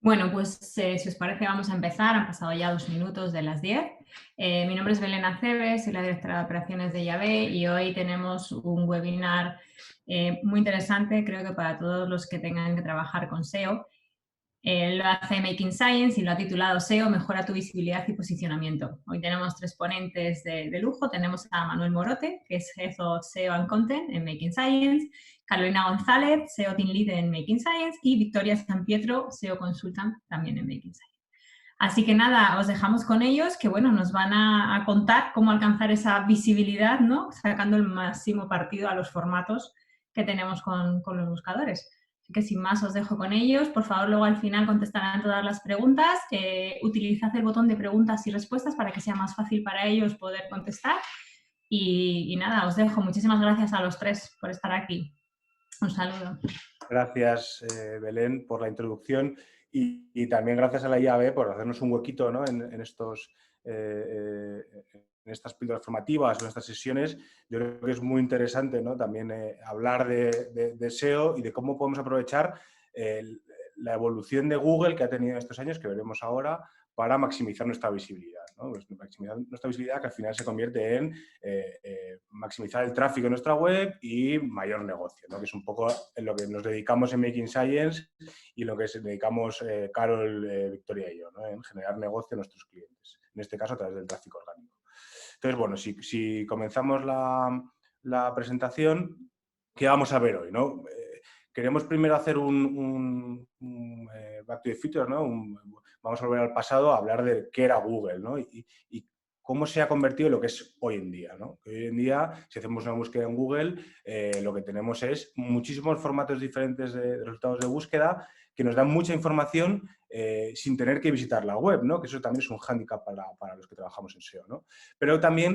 Bueno, pues si os parece vamos a empezar. Han pasado ya 2 minutos de las 10. Mi nombre es Belén Aceves, soy la directora de operaciones de Llave y hoy tenemos un webinar muy interesante, creo que para todos los que tengan que trabajar con SEO. Lo hace Making Science y lo ha titulado SEO, mejora tu visibilidad y posicionamiento. Hoy tenemos 3 ponentes de lujo. Tenemos a Manuel Morote, que es Head of SEO and Content en Making Science, Carolina González, SEO Team Lead en Making Science y Victoria Sampietro, SEO Consultant también en Making Science. Así que nada, os dejamos con ellos, que bueno, nos van a contar cómo alcanzar esa visibilidad, ¿no? Sacando el máximo partido a los formatos que tenemos con los buscadores. Así que sin más os dejo con ellos. Por favor, luego al final contestarán todas las preguntas. Utilizad el botón de preguntas y respuestas para que sea más fácil para ellos poder contestar. Y nada, os dejo. Muchísimas gracias a los 3 por estar aquí. Un saludo. Gracias, Belén, por la introducción y también gracias a la Llave por hacernos un huequito, ¿no? en estas píldoras formativas, en estas sesiones. Yo creo que es muy interesante, ¿no? También hablar de SEO y de cómo podemos aprovechar la evolución de Google que ha tenido estos años, que veremos ahora, para maximizar nuestra visibilidad, ¿no? Pues maximizar nuestra visibilidad, que al final se convierte en maximizar el tráfico en nuestra web y mayor negocio, ¿no? Que es un poco en lo que nos dedicamos en Making Science y lo que nos dedicamos Carol, Victoria y yo, ¿no? En generar negocio a nuestros clientes, en este caso a través del tráfico orgánico. Entonces, bueno, si comenzamos la presentación, ¿qué vamos a ver hoy, ¿no? Queremos primero hacer un back to the future, ¿no? Vamos a volver al pasado a hablar de qué era Google, ¿no? Y cómo se ha convertido en lo que es hoy en día, ¿no? Hoy en día, si hacemos una búsqueda en Google, lo que tenemos es muchísimos formatos diferentes de resultados de búsqueda que nos dan mucha información sin tener que visitar la web, ¿no? Que eso también es un hándicap para los que trabajamos en SEO, ¿no? Pero también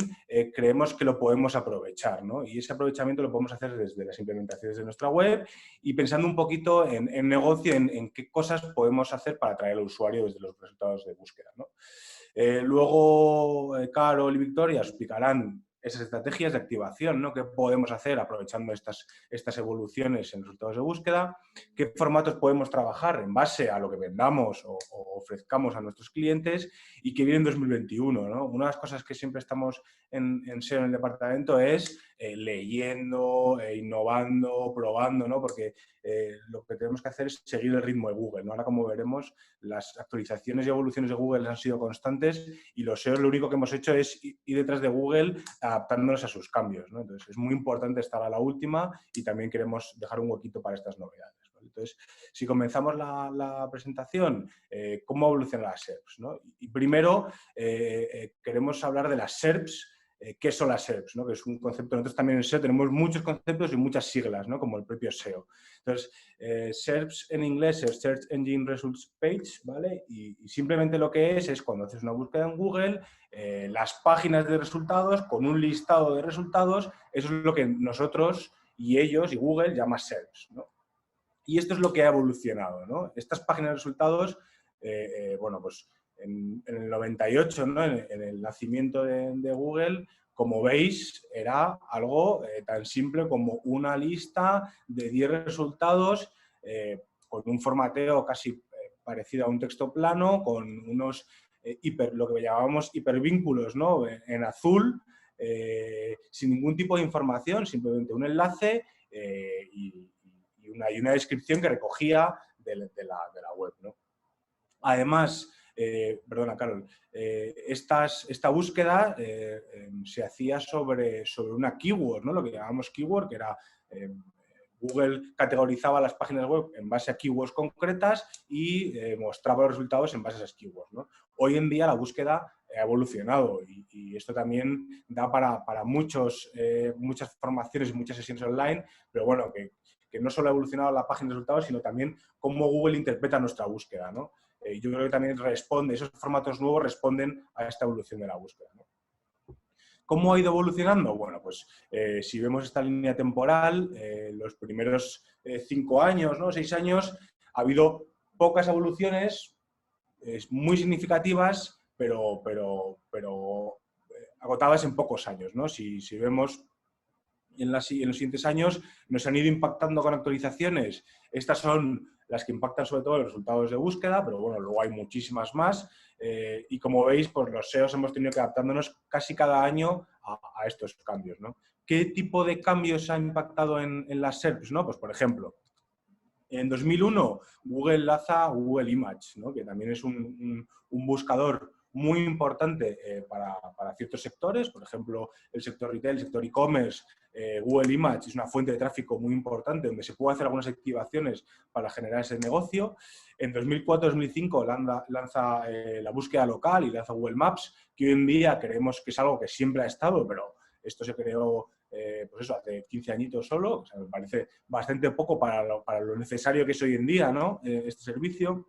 creemos que lo podemos aprovechar, ¿no? Y ese aprovechamiento lo podemos hacer desde las implementaciones de nuestra web y pensando un poquito en negocio, en qué cosas podemos hacer para atraer al usuario desde los resultados de búsqueda, ¿no? Luego, Carol y Victoria explicarán esas estrategias de activación, ¿no? ¿Qué podemos hacer aprovechando estas evoluciones en resultados de búsqueda? ¿Qué formatos podemos trabajar en base a lo que vendamos o ofrezcamos a nuestros clientes? Y qué viene en 2021, ¿no? Una de las cosas que siempre estamos en SEO en el departamento es leyendo, innovando, probando, ¿no? Porque lo que tenemos que hacer es seguir el ritmo de Google, ¿no? Ahora, como veremos, las actualizaciones y evoluciones de Google han sido constantes y los SEOs lo único que hemos hecho es ir detrás de Google adaptándonos a sus cambios, ¿no? Entonces, es muy importante estar a la última y también queremos dejar un huequito para estas novedades, ¿no? Entonces, si comenzamos la presentación, ¿cómo evolucionan las SERPs, ¿no? Y primero, queremos hablar de las SERPs. ¿Qué son las SERPs, ¿no? Que es un concepto. Nosotros también en SEO tenemos muchos conceptos y muchas siglas, ¿no? Como el propio SEO. Entonces, SERPs en inglés es Search Engine Results Page, ¿vale? Y simplemente lo que es cuando haces una búsqueda en Google, las páginas de resultados con un listado de resultados, eso es lo que nosotros y ellos y Google llama SERPs, ¿no? Y esto es lo que ha evolucionado, ¿no? Estas páginas de resultados, bueno, pues en el 98, ¿no? En el nacimiento de Google, como veis, era algo tan simple como una lista de 10 resultados con un formateo casi parecido a un texto plano, con unos lo que llamábamos hipervínculos, ¿no? En azul, sin ningún tipo de información, simplemente un enlace y una descripción que recogía de la web, ¿no? Además, perdona, Carol, esta búsqueda se hacía sobre una keyword, ¿no? Lo que llamamos keyword, que era Google categorizaba las páginas web en base a keywords concretas y mostraba los resultados en base a esas keywords, ¿no? Hoy en día la búsqueda ha evolucionado y esto también da para muchas formaciones y muchas sesiones online, pero bueno, que no solo ha evolucionado la página de resultados, sino también cómo Google interpreta nuestra búsqueda, ¿no? Yo creo que también esos formatos nuevos responden a esta evolución de la búsqueda, ¿no? ¿Cómo ha ido evolucionando? Bueno, pues si vemos esta línea temporal, los primeros 5 años, ¿no? 6 años, ha habido pocas evoluciones muy significativas, pero agotadas en pocos años, ¿no? Si vemos en los siguientes años, nos han ido impactando con actualizaciones. Estas son las que impactan sobre todo en los resultados de búsqueda, pero bueno, luego hay muchísimas más. Y como veis, pues los SEOs hemos tenido que adaptándonos casi cada año a estos cambios, ¿no? ¿Qué tipo de cambios ha impactado en las SERPs, ¿no? Pues, por ejemplo, en 2001 Google lanza Google Image, ¿no? Que también es un buscador muy importante para ciertos sectores, por ejemplo, el sector retail, el sector e-commerce. Google Image es una fuente de tráfico muy importante donde se puede hacer algunas activaciones para generar ese negocio. En 2004-2005 lanza la búsqueda local y lanza Google Maps, que hoy en día creemos que es algo que siempre ha estado, pero esto se creó pues eso, hace 15 añitos solo. O sea, me parece bastante poco para lo necesario que es hoy en día, ¿no? Este servicio.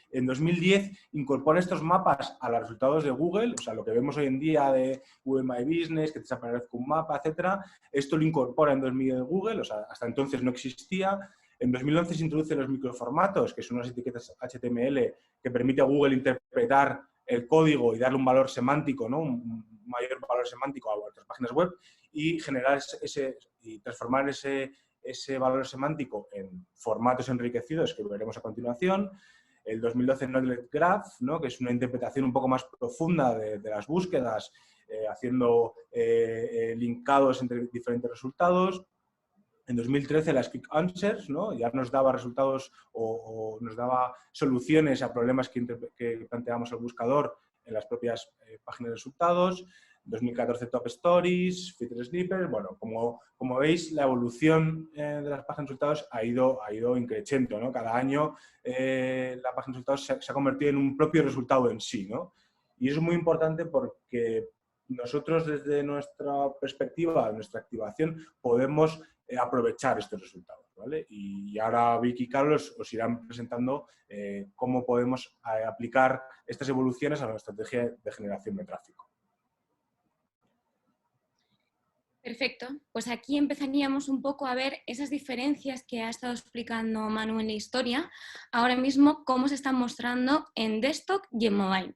En 2010 incorpora estos mapas a los resultados de Google, o sea, lo que vemos hoy en día de Google My Business, que te aparece un mapa, etcétera. Esto lo incorpora en 2010 de Google, o sea, hasta entonces no existía. En 2011 se introducen los microformatos, que son unas etiquetas HTML que permite a Google interpretar el código y darle un valor semántico, ¿no? Un mayor valor semántico a vuestras páginas web y generar y transformar ese valor semántico en formatos enriquecidos que veremos a continuación. El 2012 Knowledge Graph, ¿no? Que es una interpretación un poco más profunda de las búsquedas, haciendo linkados entre diferentes resultados. En 2013 las Quick Answers, ¿no? Ya nos daba resultados o nos daba soluciones a problemas que planteamos al buscador en las propias páginas de resultados. 2014 Top Stories, Feature Snippets. Bueno, como veis, la evolución de las páginas de resultados ha ido increciendo, ¿no? Cada año la página de resultados se ha convertido en un propio resultado en sí, ¿no? Y eso es muy importante porque nosotros desde nuestra perspectiva, nuestra activación, podemos aprovechar estos resultados, ¿vale? Y ahora Vicky y Carlos os irán presentando cómo podemos aplicar estas evoluciones a nuestra estrategia de generación de tráfico. Perfecto, pues aquí empezaríamos un poco a ver esas diferencias que ha estado explicando Manu en la historia, ahora mismo cómo se están mostrando en desktop y en mobile.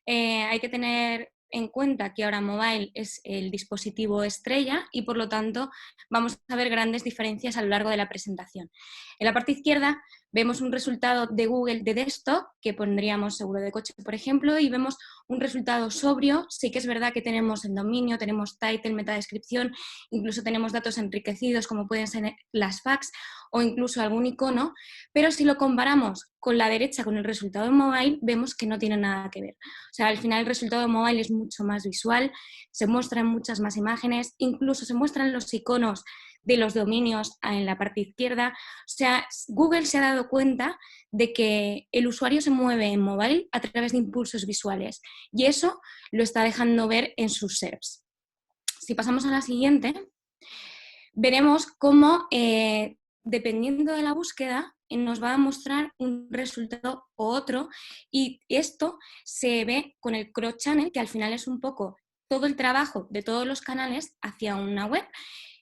Hay que tener en cuenta que ahora mobile es el dispositivo estrella y por lo tanto vamos a ver grandes diferencias a lo largo de la presentación. En la parte izquierda vemos un resultado de Google de desktop, que pondríamos seguro de coche, por ejemplo, y vemos un resultado sobrio. Sí que es verdad que tenemos el dominio, tenemos title, metadescripción, incluso tenemos datos enriquecidos como pueden ser las facts o incluso algún icono, pero si lo comparamos con la derecha, con el resultado de mobile, vemos que no tiene nada que ver. O sea, al final el resultado de mobile es mucho más visual, se muestran muchas más imágenes, incluso se muestran los iconos de los dominios en la parte izquierda. O sea, Google se ha dado cuenta de que el usuario se mueve en mobile a través de impulsos visuales y eso lo está dejando ver en sus SERPs. Si pasamos a la siguiente, veremos cómo, dependiendo de la búsqueda, nos va a mostrar un resultado u otro y esto se ve con el cross channel, que al final es un poco todo el trabajo de todos los canales hacia una web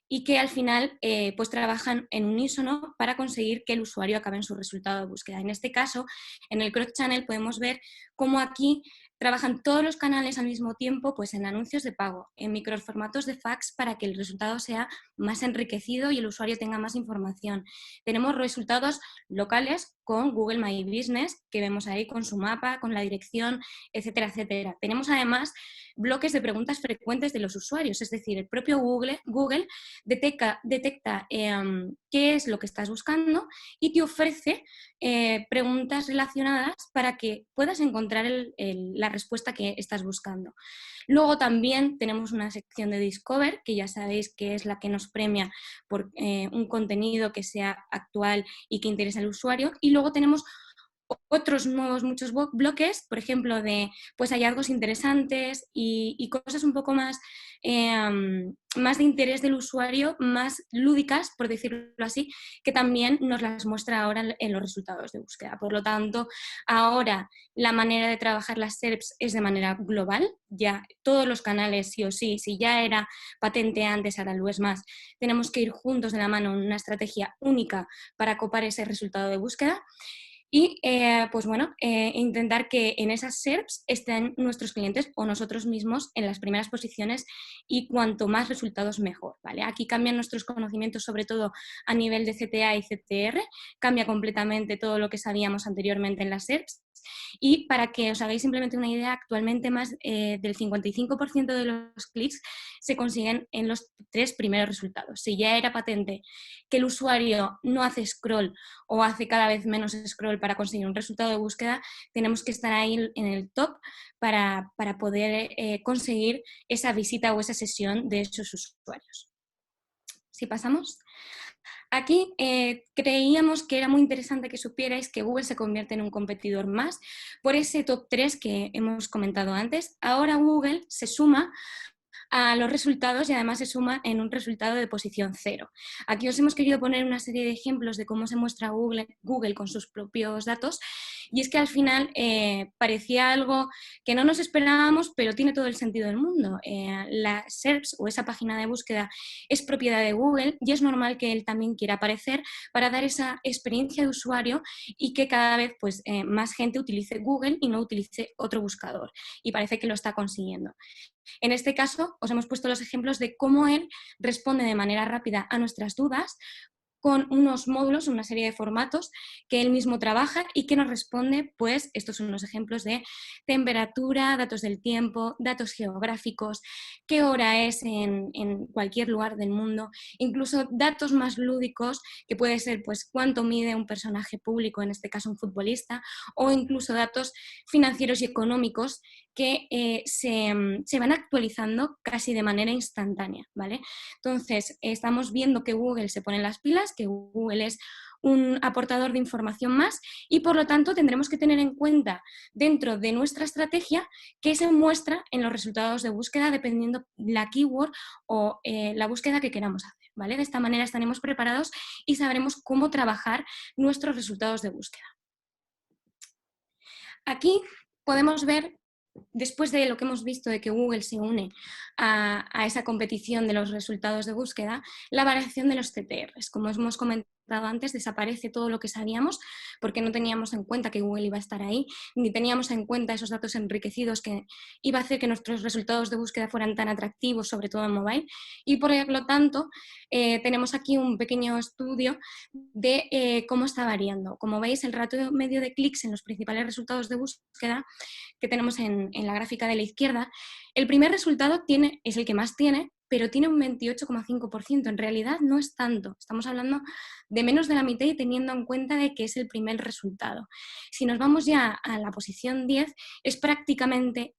y que al final pues trabajan en unísono para conseguir que el usuario acabe en su resultado de búsqueda. En este caso, en el cross channel podemos ver cómo aquí trabajan todos los canales al mismo tiempo, pues en anuncios de pago, en microformatos de fax para que el resultado sea más enriquecido y el usuario tenga más información. Tenemos resultados locales con Google My Business, que vemos ahí con su mapa, con la dirección, etcétera, etcétera. Tenemos además bloques de preguntas frecuentes de los usuarios, es decir, el propio Google detecta qué es lo que estás buscando y te ofrece preguntas relacionadas para que puedas encontrar la respuesta que estás buscando. Luego también tenemos una sección de Discover, que ya sabéis que es la que nos premia por un contenido que sea actual y que interese al usuario. Y luego tenemos otros nuevos muchos bloques, por ejemplo, de pues, hallazgos interesantes y cosas un poco más, más de interés del usuario, más lúdicas, por decirlo así, que también nos las muestra ahora en los resultados de búsqueda. Por lo tanto, ahora la manera de trabajar las SERPs es de manera global, ya todos los canales sí o sí, si ya era patente antes, ahora lo es más, tenemos que ir juntos de la mano en una estrategia única para copar ese resultado de búsqueda. y pues bueno, intentar que en esas SERPs estén nuestros clientes o nosotros mismos en las primeras posiciones y cuanto más resultados mejor, ¿vale? Aquí cambian nuestros conocimientos sobre todo a nivel de CTA y CTR, cambia completamente todo lo que sabíamos anteriormente en las SERPs. Y para que os hagáis simplemente una idea, actualmente más del 55% de los clics se consiguen en los 3 primeros resultados. Si ya era patente que el usuario no hace scroll o hace cada vez menos scroll para conseguir un resultado de búsqueda, tenemos que estar ahí en el top para poder conseguir esa visita o esa sesión de esos usuarios. Si pasamos. Aquí creíamos que era muy interesante que supierais que Google se convierte en un competidor más por ese top 3 que hemos comentado antes. Ahora Google se suma a los resultados y además se suma en un resultado de posición 0. Aquí os hemos querido poner una serie de ejemplos de cómo se muestra Google con sus propios datos, y es que al final parecía algo que no nos esperábamos, pero tiene todo el sentido del mundo. La SERPs o esa página de búsqueda es propiedad de Google y es normal que él también quiera aparecer para dar esa experiencia de usuario y que cada vez pues, más gente utilice Google y no utilice otro buscador, y parece que lo está consiguiendo. En este caso, os hemos puesto los ejemplos de cómo él responde de manera rápida a nuestras dudas con unos módulos, una serie de formatos que él mismo trabaja y que nos responde, pues estos son unos ejemplos de temperatura, datos del tiempo, datos geográficos, qué hora es en cualquier lugar del mundo, incluso datos más lúdicos que puede ser pues cuánto mide un personaje público, en este caso un futbolista, o incluso datos financieros y económicos que se van actualizando casi de manera instantánea, ¿vale? Entonces, estamos viendo que Google se pone las pilas, que Google es un aportador de información más y por lo tanto tendremos que tener en cuenta dentro de nuestra estrategia qué se muestra en los resultados de búsqueda dependiendo la keyword o la búsqueda que queramos hacer, ¿vale? De esta manera estaremos preparados y sabremos cómo trabajar nuestros resultados de búsqueda. Aquí podemos ver, después de lo que hemos visto de que Google se une a esa competición de los resultados de búsqueda, la variación de los CTRs. Como hemos comentado antes, desaparece todo lo que sabíamos porque no teníamos en cuenta que Google iba a estar ahí, ni teníamos en cuenta esos datos enriquecidos que iba a hacer que nuestros resultados de búsqueda fueran tan atractivos, sobre todo en mobile, y por lo tanto tenemos aquí un pequeño estudio de cómo está variando. Como veis, el ratio medio de clics en los principales resultados de búsqueda que tenemos en la gráfica de la izquierda, el primer resultado es el que más tiene, pero tiene un 28,5%. En realidad no es tanto. Estamos hablando de menos de la mitad y teniendo en cuenta de que es el primer resultado. Si nos vamos ya a la posición 10, es prácticamente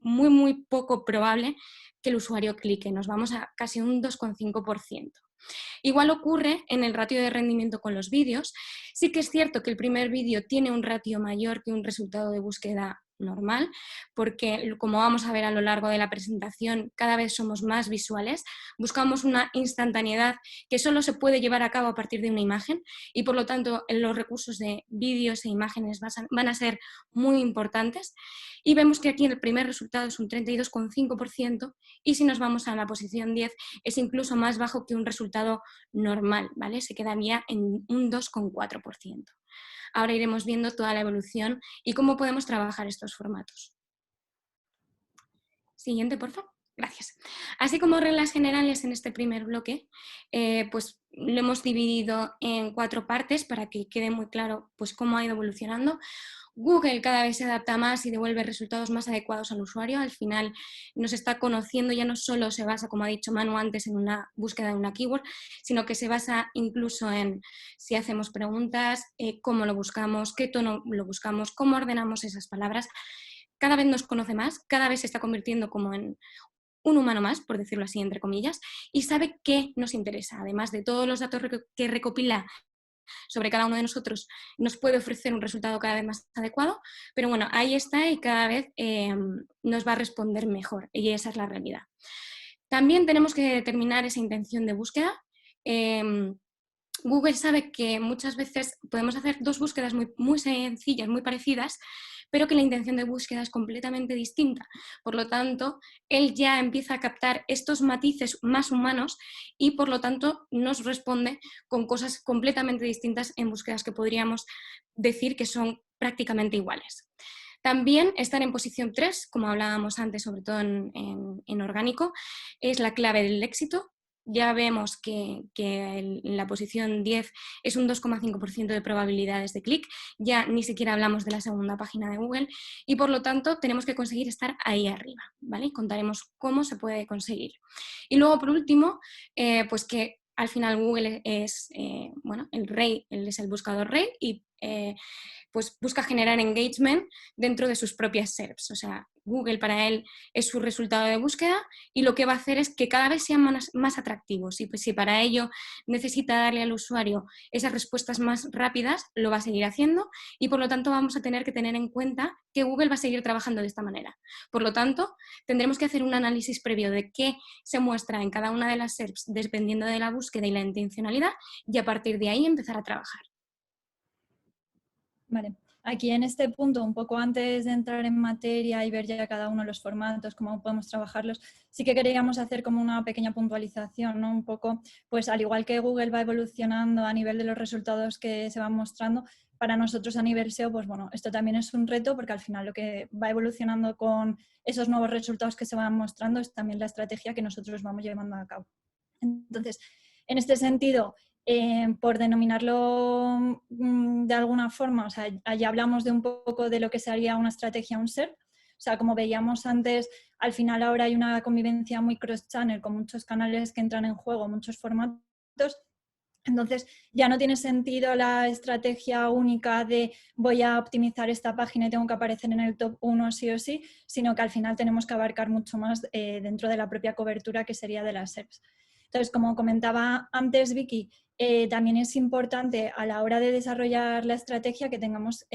muy poco probable que el usuario clique. Nos vamos a casi un 2,5%. Igual ocurre en el ratio de rendimiento con los vídeos. Sí que es cierto que el primer vídeo tiene un ratio mayor que un resultado de búsqueda normal, porque como vamos a ver a lo largo de la presentación, cada vez somos más visuales, buscamos una instantaneidad que solo se puede llevar a cabo a partir de una imagen y por lo tanto los recursos de vídeos e imágenes van a ser muy importantes, y vemos que aquí el primer resultado es un 32,5% y si nos vamos a la posición 10 es incluso más bajo que un resultado normal, ¿vale? Se quedaría en un 2,4%. Ahora iremos viendo toda la evolución y cómo podemos trabajar estos formatos. Siguiente, por favor. Gracias. Así como reglas generales en este primer bloque, pues lo hemos dividido en 4 partes para que quede muy claro pues, cómo ha ido evolucionando. Google cada vez se adapta más y devuelve resultados más adecuados al usuario. Al final nos está conociendo, ya no solo se basa, como ha dicho Manu antes, en una búsqueda de una keyword, sino que se basa incluso en si hacemos preguntas, cómo lo buscamos, qué tono lo buscamos, cómo ordenamos esas palabras. Cada vez nos conoce más, cada vez se está convirtiendo como en un humano más, por decirlo así, entre comillas, y sabe qué nos interesa. Además de todos los datos que recopila sobre cada uno de nosotros, nos puede ofrecer un resultado cada vez más adecuado, pero bueno, ahí está y cada vez nos va a responder mejor, y esa es la realidad. También tenemos que determinar esa intención de búsqueda. Google sabe que muchas veces podemos hacer 2 búsquedas muy sencillas, muy parecidas, pero que la intención de búsqueda es completamente distinta. Por lo tanto, él ya empieza a captar estos matices más humanos y por lo tanto nos responde con cosas completamente distintas en búsquedas que podríamos decir que son prácticamente iguales. También estar en posición 3, como hablábamos antes, sobre todo en orgánico, es la clave del éxito. Ya vemos que en la posición 10 es un 2,5% de probabilidades de clic, ya ni siquiera hablamos de la segunda página de Google y por lo tanto tenemos que conseguir estar ahí arriba, ¿vale? Contaremos cómo se puede conseguir. Y luego, por último, pues que al final Google es bueno, el rey, él es el buscador rey y pues busca generar engagement dentro de sus propias SERPs. O sea, Google para él es su resultado de búsqueda y lo que va a hacer es que cada vez sean más atractivos. Y pues si para ello necesita darle al usuario esas respuestas más rápidas, lo va a seguir haciendo y por lo tanto vamos a tener que tener en cuenta que Google va a seguir trabajando de esta manera. Por lo tanto, tendremos que hacer un análisis previo de qué se muestra en cada una de las SERPs dependiendo de la búsqueda y la intencionalidad y a partir de ahí empezar a trabajar. Vale, aquí en este punto, un poco antes de entrar en materia y ver ya cada uno de los formatos, cómo podemos trabajarlos, sí que queríamos hacer como una pequeña puntualización, ¿no? Un poco, pues al igual que Google va evolucionando a nivel de los resultados que se van mostrando, para nosotros a nivel SEO, pues bueno, esto también es un reto porque al final lo que va evolucionando con esos nuevos resultados que se van mostrando es también la estrategia que nosotros vamos llevando a cabo. Entonces, en este sentido, por denominarlo de alguna forma, o sea, ya hablamos de un poco de lo que sería una estrategia, un SERP. O sea, como veíamos antes, al final ahora hay una convivencia muy cross-channel con muchos canales que entran en juego, muchos formatos. Entonces, ya no tiene sentido la estrategia única de voy a optimizar esta página y tengo que aparecer en el top 1 sí o sí, sino que al final tenemos que abarcar mucho más dentro de la propia cobertura que sería de las SERPs. Entonces, como comentaba antes Vicky, también es importante a la hora de desarrollar la estrategia que tengamos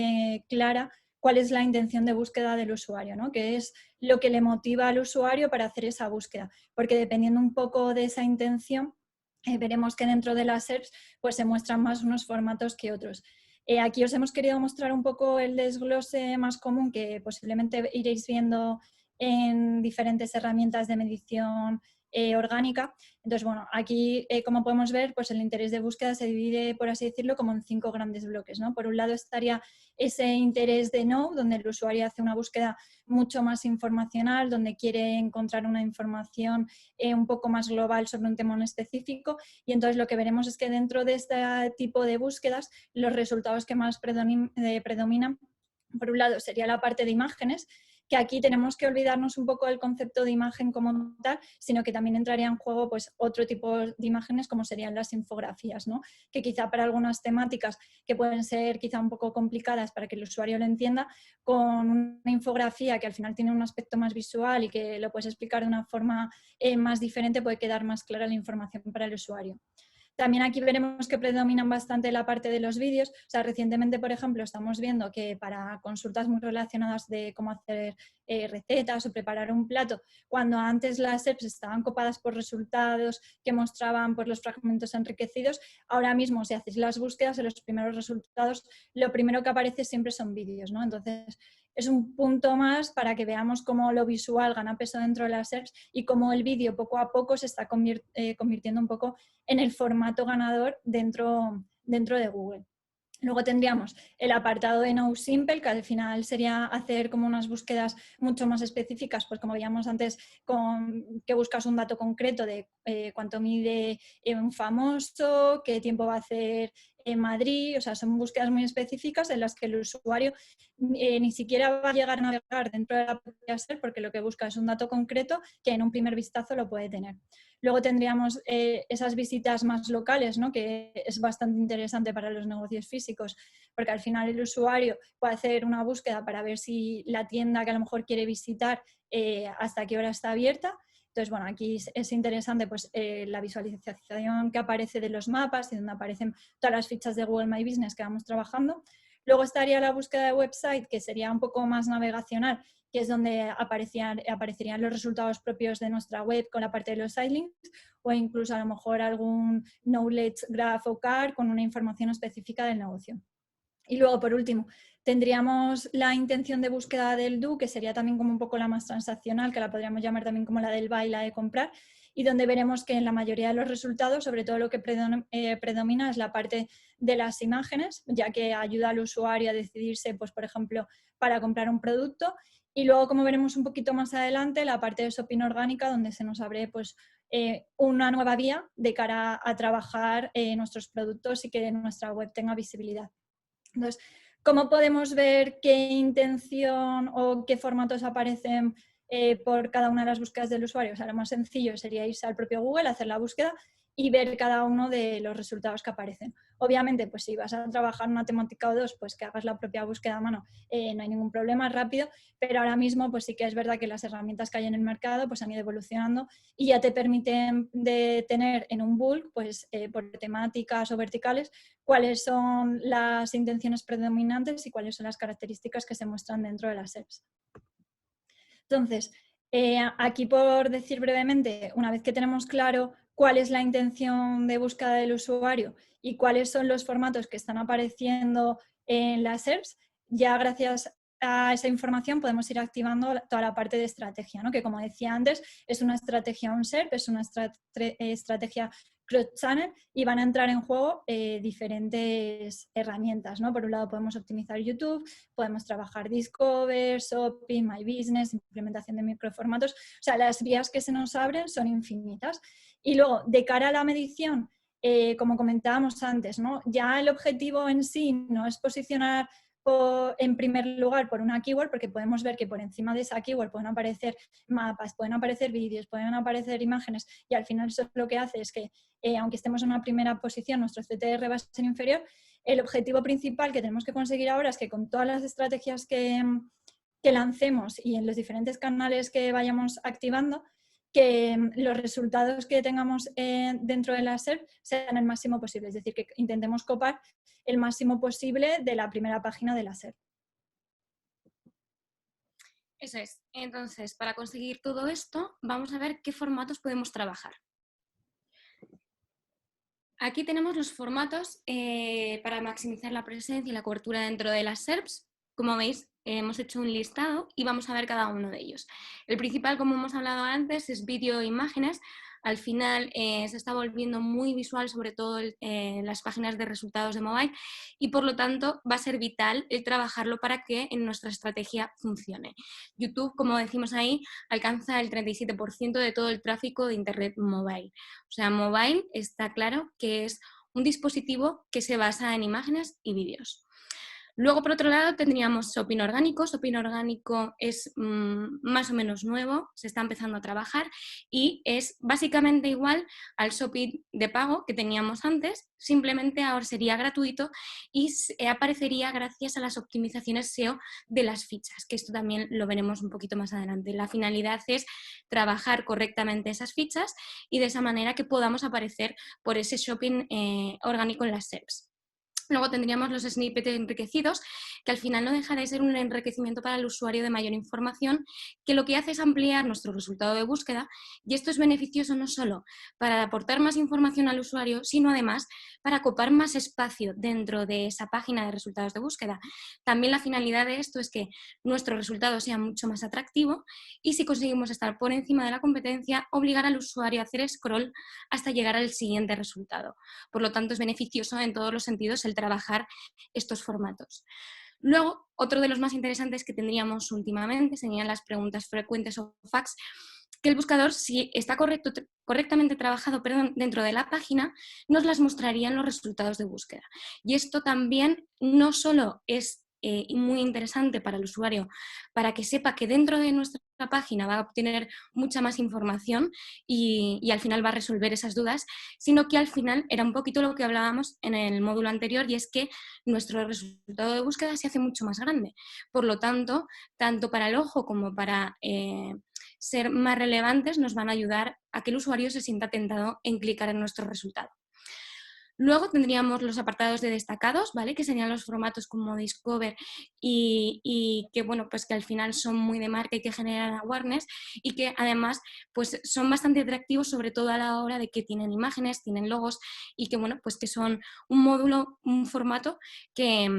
clara cuál es la intención de búsqueda del usuario, ¿no? Qué es lo que le motiva al usuario para hacer esa búsqueda, porque dependiendo un poco de esa intención, veremos que dentro de las SERPs pues, se muestran más unos formatos que otros. Aquí os hemos querido mostrar un poco el desglose más común que posiblemente iréis viendo en diferentes herramientas de medición orgánica. Entonces, bueno, aquí como podemos ver, pues el interés de búsqueda se divide, por así decirlo, como en 5 grandes bloques, ¿no? Por un lado estaría ese interés de know, donde el usuario hace una búsqueda mucho más informacional, donde quiere encontrar una información un poco más global sobre un tema en específico y entonces lo que veremos es que dentro de este tipo de búsquedas los resultados que más predominan, por un lado sería la parte de imágenes, que aquí tenemos que olvidarnos un poco del concepto de imagen como tal, sino que también entraría en juego pues, otro tipo de imágenes como serían las infografías, ¿no? Que quizá para algunas temáticas que pueden ser quizá un poco complicadas para que el usuario lo entienda, con una infografía que al final tiene un aspecto más visual y que lo puedes explicar de una forma más diferente, puede quedar más clara la información para el usuario. También aquí veremos que predominan bastante la parte de los vídeos. O sea, recientemente, por ejemplo, estamos viendo que para consultas muy relacionadas de cómo hacer recetas o preparar un plato, cuando antes las SERPs estaban copadas por resultados que mostraban pues, los fragmentos enriquecidos, ahora mismo si hacéis las búsquedas en los primeros resultados, lo primero que aparece siempre son vídeos, ¿no? Entonces, es un punto más para que veamos cómo lo visual gana peso dentro de las SERPs y cómo el vídeo poco a poco se está convirtiendo un poco en el formato ganador dentro de Google. Luego tendríamos el apartado de Know Simple, que al final sería hacer como unas búsquedas mucho más específicas, pues como veíamos antes, que buscas un dato concreto de cuánto mide un famoso, qué tiempo va a hacer en Madrid, o sea, son búsquedas muy específicas en las que el usuario ni siquiera va a llegar a navegar dentro de la propia SERP porque lo que busca es un dato concreto que en un primer vistazo lo puede tener. Luego tendríamos esas visitas más locales, ¿no? Que es bastante interesante para los negocios físicos, porque al final el usuario puede hacer una búsqueda para ver si la tienda que a lo mejor quiere visitar hasta qué hora está abierta. Entonces, bueno, aquí es interesante pues, la visualización que aparece de los mapas y donde aparecen todas las fichas de Google My Business que vamos trabajando. Luego estaría la búsqueda de website, que sería un poco más navegacional, que es donde aparecerían los resultados propios de nuestra web con la parte de los sitelinks o incluso a lo mejor algún knowledge graph o card con una información específica del negocio. Y luego, por último, tendríamos la intención de búsqueda del do, que sería también como un poco la más transaccional, que la podríamos llamar también como la del buy, la de comprar, y donde veremos que en la mayoría de los resultados, sobre todo lo que predomina es la parte de las imágenes, ya que ayuda al usuario a decidirse, pues, por ejemplo, para comprar un producto. Y luego, como veremos un poquito más adelante, la parte de shopping orgánica, donde se nos abre, pues, una nueva vía de cara a trabajar nuestros productos y que nuestra web tenga visibilidad. Entonces, ¿cómo podemos ver qué intención o qué formatos aparecen por cada una de las búsquedas del usuario? O sea, lo más sencillo sería irse al propio Google, hacer la búsqueda y ver cada uno de los resultados que aparecen. Obviamente, pues si vas a trabajar una temática o dos, pues que hagas la propia búsqueda a mano, no hay ningún problema, es rápido, pero ahora mismo pues sí que es verdad que las herramientas que hay en el mercado pues han ido evolucionando y ya te permiten de tener en un bulk, pues por temáticas o verticales, cuáles son las intenciones predominantes y cuáles son las características que se muestran dentro de las SERPs. Entonces, aquí por decir brevemente, una vez que tenemos claro cuál es la intención de búsqueda del usuario y cuáles son los formatos que están apareciendo en las SERPs, ya gracias a esa información podemos ir activando toda la parte de estrategia, ¿no? Que como decía antes, es una estrategia on-SERP, es una estrategia cross-channel y van a entrar en juego diferentes herramientas, ¿no? Por un lado podemos optimizar YouTube, podemos trabajar Discover, Shopping, My Business, implementación de microformatos, o sea, las vías que se nos abren son infinitas. Y luego, de cara a la medición, como comentábamos antes, ¿no? Ya el objetivo en sí no es posicionar en primer lugar por una keyword, porque podemos ver que por encima de esa keyword pueden aparecer mapas, pueden aparecer vídeos, pueden aparecer imágenes y al final eso lo que hace es que aunque estemos en una primera posición, nuestro CTR va a ser inferior. El objetivo principal que tenemos que conseguir ahora es que con todas las estrategias que lancemos y en los diferentes canales que vayamos activando, que los resultados que tengamos dentro de la SERP sean el máximo posible, es decir, que intentemos copar el máximo posible de la primera página de la SERP. Eso es. Entonces, para conseguir todo esto, vamos a ver qué formatos podemos trabajar. Aquí tenemos los formatos para maximizar la presencia y la cobertura dentro de las SERPs. Como veis, hemos hecho un listado y vamos a ver cada uno de ellos. El principal, como hemos hablado antes, es vídeo e imágenes. Al final se está volviendo muy visual, sobre todo las páginas de resultados de mobile, y por lo tanto va a ser vital el trabajarlo para que en nuestra estrategia funcione. YouTube, como decimos ahí, alcanza el 37% de todo el tráfico de Internet mobile. O sea, mobile está claro que es un dispositivo que se basa en imágenes y vídeos. Luego, por otro lado, tendríamos Shopping orgánico. Shopping orgánico es más o menos nuevo, se está empezando a trabajar y es básicamente igual al Shopping de pago que teníamos antes, simplemente ahora sería gratuito y aparecería gracias a las optimizaciones SEO de las fichas, que esto también lo veremos un poquito más adelante. La finalidad es trabajar correctamente esas fichas y de esa manera que podamos aparecer por ese Shopping orgánico en las SERPs. Luego tendríamos los snippets enriquecidos, que al final no deja de ser un enriquecimiento para el usuario de mayor información, que lo que hace es ampliar nuestro resultado de búsqueda, y esto es beneficioso no solo para aportar más información al usuario, sino además para copar más espacio dentro de esa página de resultados de búsqueda. También la finalidad de esto es que nuestro resultado sea mucho más atractivo y, si conseguimos estar por encima de la competencia, obligar al usuario a hacer scroll hasta llegar al siguiente resultado. Por lo tanto, es beneficioso en todos los sentidos el trabajar estos formatos. Luego, otro de los más interesantes que tendríamos últimamente serían las preguntas frecuentes o FAQs, que el buscador, si está correctamente trabajado dentro de la página, nos las mostraría en los resultados de búsqueda. Y esto también no solo es muy interesante para el usuario, para que sepa que dentro de nuestra página va a obtener mucha más información y al final va a resolver esas dudas, sino que al final era un poquito lo que hablábamos en el módulo anterior, y es que nuestro resultado de búsqueda se hace mucho más grande. Por lo tanto, tanto para el ojo como para ser más relevantes, nos van a ayudar a que el usuario se sienta tentado en clicar en nuestro resultado. Luego tendríamos los apartados de destacados, ¿vale? Que serían los formatos como Discover y que, bueno, pues que al final son muy de marca y que generan awareness y que además pues son bastante atractivos, sobre todo a la hora de que tienen imágenes, tienen logos y que, bueno, pues que son un módulo, un formato que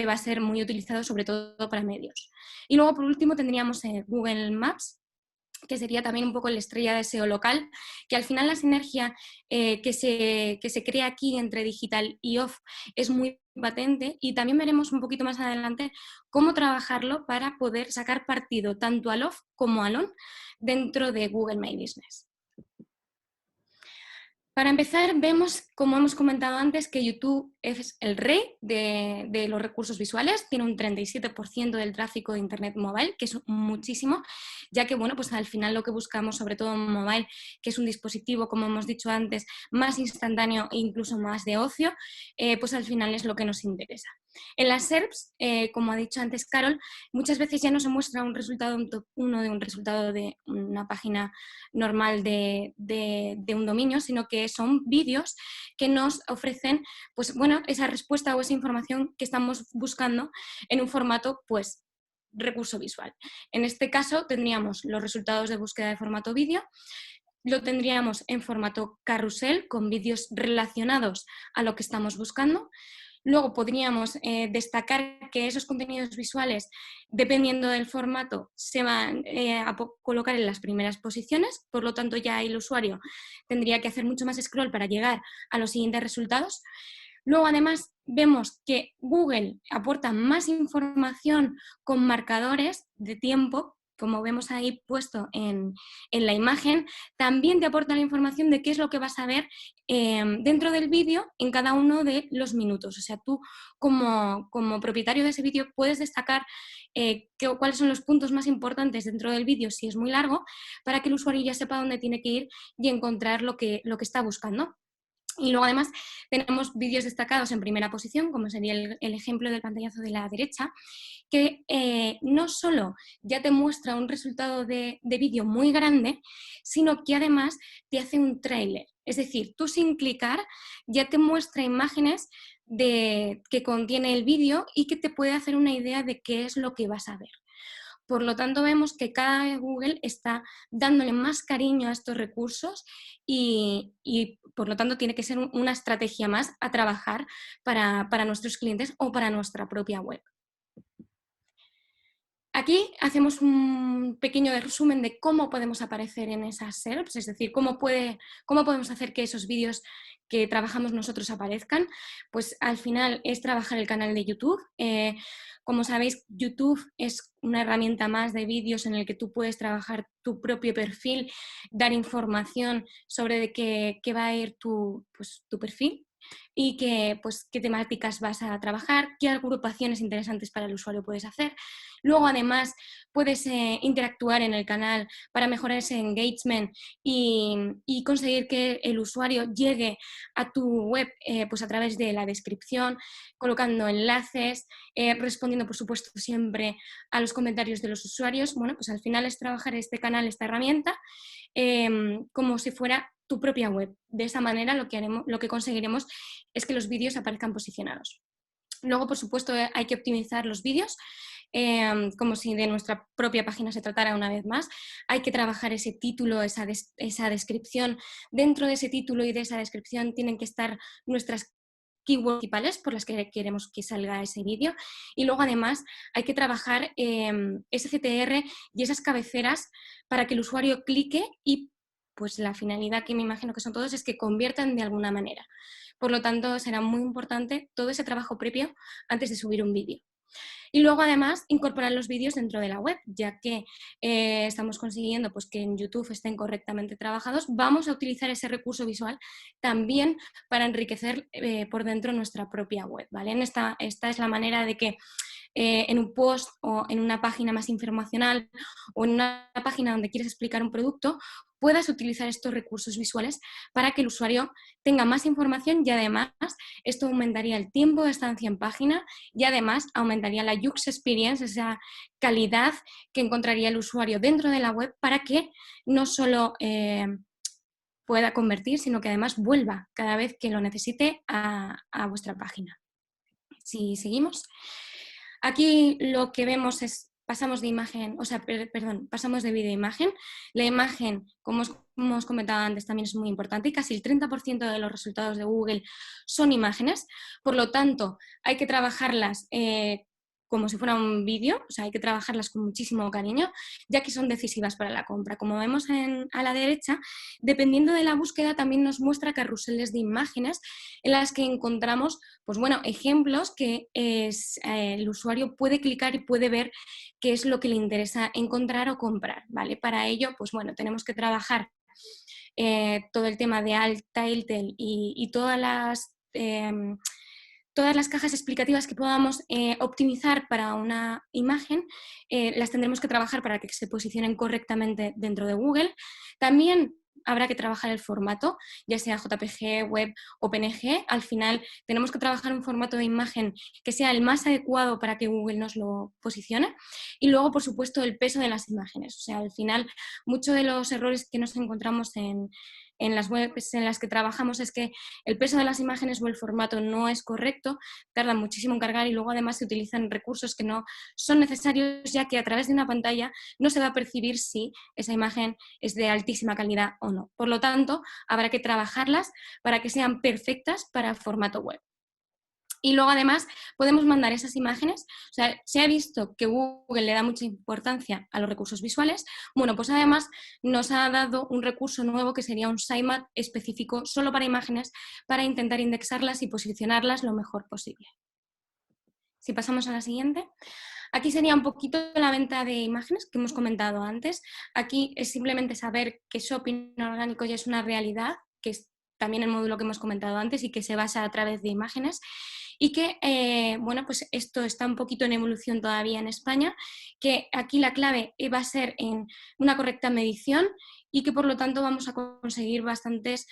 va a ser muy utilizado sobre todo para medios. Y luego, por último, tendríamos Google Maps, que sería también un poco la estrella de SEO local, que al final la sinergia que se crea aquí entre digital y off es muy patente, y también veremos un poquito más adelante cómo trabajarlo para poder sacar partido tanto al off como al on dentro de Google My Business. Para empezar, vemos, como hemos comentado antes, que YouTube es el rey de los recursos visuales, tiene un 37% del tráfico de Internet mobile, que es muchísimo, ya que, bueno, pues al final lo que buscamos, sobre todo en mobile, que es un dispositivo, como hemos dicho antes, más instantáneo e incluso más de ocio, pues al final es lo que nos interesa. En las SERPs, como ha dicho antes Carol, muchas veces ya no se muestra un resultado, un top 1 de un resultado de una página normal de un dominio, sino que son vídeos que nos ofrecen, pues bueno, esa respuesta o esa información que estamos buscando en un formato, pues, recurso visual. En este caso tendríamos los resultados de búsqueda de formato vídeo, lo tendríamos en formato carrusel con vídeos relacionados a lo que estamos buscando. Luego podríamos destacar que esos contenidos visuales, dependiendo del formato, se van a colocar en las primeras posiciones, por lo tanto ya el usuario tendría que hacer mucho más scroll para llegar a los siguientes resultados. Luego, además, vemos que Google aporta más información con marcadores de tiempo, como vemos ahí puesto en la imagen. También te aporta la información de qué es lo que vas a ver dentro del vídeo en cada uno de los minutos. O sea, tú como propietario de ese vídeo puedes destacar cuáles son los puntos más importantes dentro del vídeo si es muy largo, para que el usuario ya sepa dónde tiene que ir y encontrar lo que está buscando. Y luego además tenemos vídeos destacados en primera posición, como sería el ejemplo del pantallazo de la derecha, que no solo ya te muestra un resultado de vídeo muy grande, sino que además te hace un tráiler. Es decir, tú sin clicar ya te muestra imágenes que contiene el vídeo y que te puede hacer una idea de qué es lo que vas a ver. Por lo tanto, vemos que cada vez Google está dándole más cariño a estos recursos y por lo tanto tiene que ser una estrategia más a trabajar para nuestros clientes o para nuestra propia web. Aquí hacemos un pequeño resumen de cómo podemos aparecer en esas SERPs, es decir, cómo podemos hacer que esos vídeos que trabajamos nosotros aparezcan. Pues al final es trabajar el canal de YouTube. Como sabéis, YouTube es una herramienta más de vídeos en el que tú puedes trabajar tu propio perfil, dar información sobre de qué va a ir tu perfil y qué temáticas vas a trabajar, qué agrupaciones interesantes para el usuario puedes hacer. Luego, además, puedes interactuar en el canal para mejorar ese engagement y conseguir que el usuario llegue a tu web pues a través de la descripción, colocando enlaces, respondiendo, por supuesto, siempre a los comentarios de los usuarios. Bueno, pues al final es trabajar este canal, esta herramienta, como si fuera tu propia web. De esa manera lo que conseguiremos es que los vídeos aparezcan posicionados. Luego, por supuesto, hay que optimizar los vídeos, como si de nuestra propia página se tratara una vez más. Hay que trabajar ese título, esa descripción. Dentro de ese título y de esa descripción tienen que estar nuestras keywords principales por las que queremos que salga ese vídeo. Y luego, además, hay que trabajar ese CTR y esas cabeceras para que el usuario clique y pues la finalidad, que me imagino que son todos, es que conviertan de alguna manera. Por lo tanto, será muy importante todo ese trabajo previo antes de subir un vídeo. Y luego, además, incorporar los vídeos dentro de la web, ya que estamos consiguiendo pues, que en YouTube estén correctamente trabajados. Vamos a utilizar ese recurso visual también para enriquecer por dentro nuestra propia web, ¿vale? Esta es la manera de que en un post o en una página más informacional o en una página donde quieres explicar un producto, puedas utilizar estos recursos visuales para que el usuario tenga más información y además esto aumentaría el tiempo de estancia en página y además aumentaría la user experience, esa calidad que encontraría el usuario dentro de la web, para que no solo pueda convertir, sino que además vuelva cada vez que lo necesite a vuestra página. Si seguimos, aquí lo que vemos es, pasamos de imagen, o sea, pasamos de vídeo a imagen. La imagen, como hemos comentado antes, también es muy importante y casi el 30% de los resultados de Google son imágenes. Por lo tanto, hay que trabajarlas como si fuera un vídeo, o sea, hay que trabajarlas con muchísimo cariño, ya que son decisivas para la compra. Como vemos a la derecha, dependiendo de la búsqueda, también nos muestra carruseles de imágenes en las que encontramos, pues bueno, ejemplos que el usuario puede clicar y puede ver qué es lo que le interesa encontrar o comprar, ¿vale? Para ello, pues bueno, tenemos que trabajar todo el tema de alt title y todas las cajas explicativas que podamos optimizar para una imagen, las tendremos que trabajar para que se posicionen correctamente dentro de Google. También habrá que trabajar el formato, ya sea JPG, web o PNG. Al final tenemos que trabajar un formato de imagen que sea el más adecuado para que Google nos lo posicione. Y luego, por supuesto, el peso de las imágenes. O sea, al final, muchos de los errores que nos encontramos en las webs en las que trabajamos es que el peso de las imágenes o el formato no es correcto, tarda muchísimo en cargar y luego además se utilizan recursos que no son necesarios, ya que a través de una pantalla no se va a percibir si esa imagen es de altísima calidad o no. Por lo tanto, habrá que trabajarlas para que sean perfectas para el formato web. Y luego además podemos mandar esas imágenes, o sea, se ha visto que Google le da mucha importancia a los recursos visuales, bueno, pues además nos ha dado un recurso nuevo que sería un sitemap específico solo para imágenes para intentar indexarlas y posicionarlas lo mejor posible. Si pasamos a la siguiente. Aquí sería un poquito la venta de imágenes que hemos comentado antes. Aquí es simplemente saber que shopping orgánico ya es una realidad, que es también el módulo que hemos comentado antes y que se basa a través de imágenes. Y que, bueno, pues esto está un poquito en evolución todavía en España, que aquí la clave va a ser en una correcta medición y que por lo tanto vamos a conseguir bastantes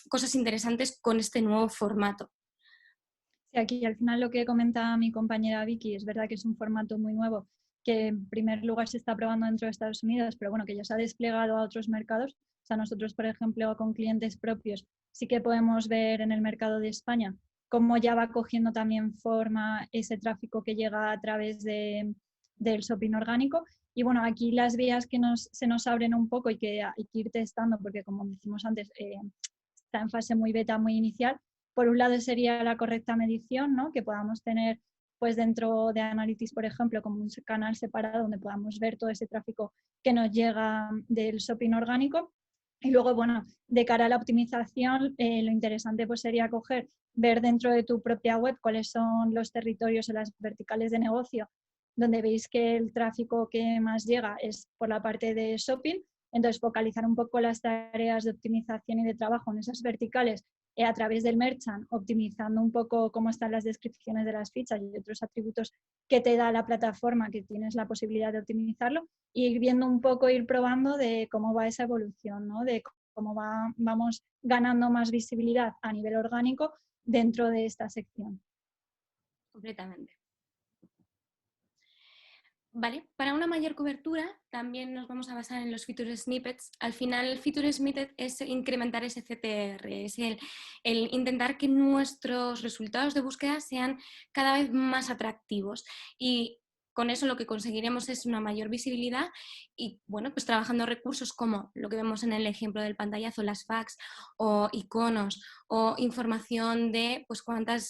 cosas interesantes con este nuevo formato. Sí, aquí al final lo que comenta mi compañera Vicky, es verdad que es un formato muy nuevo, que en primer lugar se está probando dentro de Estados Unidos, pero bueno, que ya se ha desplegado a otros mercados. O sea, nosotros, por ejemplo, con clientes propios, sí que podemos ver en el mercado de España cómo ya va cogiendo también forma ese tráfico que llega a través del shopping orgánico. Y bueno, aquí las vías que se nos abren un poco y que hay que ir testando, porque como decimos antes, está en fase muy beta, muy inicial. Por un lado sería la correcta medición, ¿no? Que podamos tener pues dentro de Analytics, por ejemplo, como un canal separado donde podamos ver todo ese tráfico que nos llega del shopping orgánico. Y luego, bueno, de cara a la optimización, lo interesante pues sería ver dentro de tu propia web cuáles son los territorios o las verticales de negocio donde veis que el tráfico que más llega es por la parte de shopping. Entonces, focalizar un poco las tareas de optimización y de trabajo en esas verticales a través del merchant, optimizando un poco cómo están las descripciones de las fichas y otros atributos que te da la plataforma, que tienes la posibilidad de optimizarlo, y ir viendo un poco, ir probando de cómo va esa evolución, ¿no? De cómo vamos ganando más visibilidad a nivel orgánico dentro de esta sección. Completamente. Vale, para una mayor cobertura también nos vamos a basar en los feature snippets. Al final el feature snippet es incrementar ese CTR, es el intentar que nuestros resultados de búsqueda sean cada vez más atractivos y con eso lo que conseguiremos es una mayor visibilidad y bueno, pues trabajando recursos como lo que vemos en el ejemplo del pantallazo, las fags o iconos o información de pues cuántas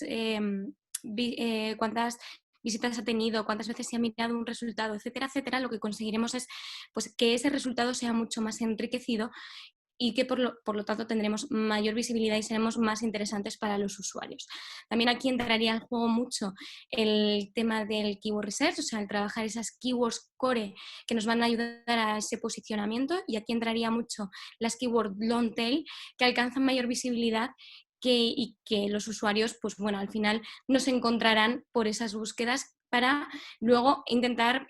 visitas ha tenido, cuántas veces se ha mirado un resultado, etcétera, etcétera, lo que conseguiremos es pues, que ese resultado sea mucho más enriquecido y que por lo tanto tendremos mayor visibilidad y seremos más interesantes para los usuarios. También aquí entraría en juego mucho el tema del keyword research, o sea, el trabajar esas keywords core que nos van a ayudar a ese posicionamiento, y aquí entraría mucho las keywords long tail que alcanzan mayor visibilidad y que los usuarios, pues bueno, al final nos encontrarán por esas búsquedas para luego intentar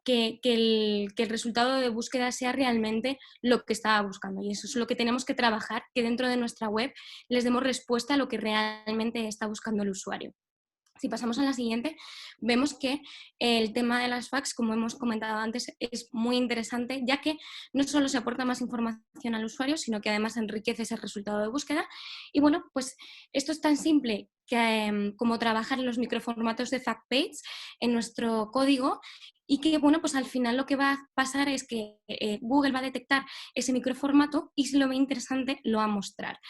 que el resultado de búsqueda sea realmente lo que estaba buscando. Y eso es lo que tenemos que trabajar, que dentro de nuestra web les demos respuesta a lo que realmente está buscando el usuario. Si pasamos a la siguiente, vemos que el tema de las FAQs, como hemos comentado antes, es muy interesante, ya que no solo se aporta más información al usuario, sino que además enriquece ese resultado de búsqueda. Y bueno, pues esto es tan simple que, como trabajar en los microformatos de fact page en nuestro código, y que, bueno, pues al final lo que va a pasar es que Google va a detectar ese microformato y si lo ve interesante lo va a mostrar.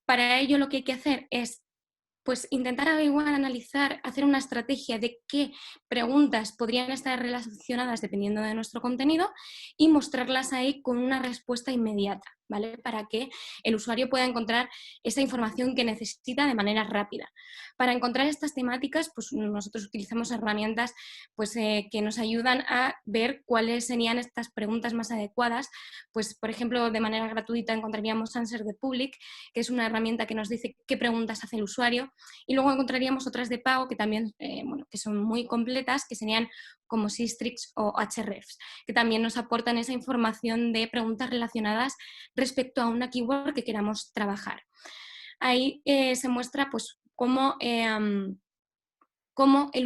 Para ello lo que hay que hacer es pues intentar averiguar, analizar, hacer una estrategia de qué preguntas podrían estar relacionadas dependiendo de nuestro contenido y mostrarlas ahí con una respuesta inmediata, ¿vale? Para que el usuario pueda encontrar esa información que necesita de manera rápida. Para encontrar estas temáticas, pues nosotros utilizamos herramientas pues, que nos ayudan a ver cuáles serían estas preguntas más adecuadas. Pues, por ejemplo, de manera gratuita encontraríamos Answer the Public, que es una herramienta que nos dice qué preguntas hace el usuario, y luego encontraríamos otras de pago que también bueno, que son muy completas, que serían como Sistrix o Ahrefs, que también nos aportan esa información de preguntas relacionadas respecto a una keyword que queramos trabajar. Ahí se muestra pues, cómo el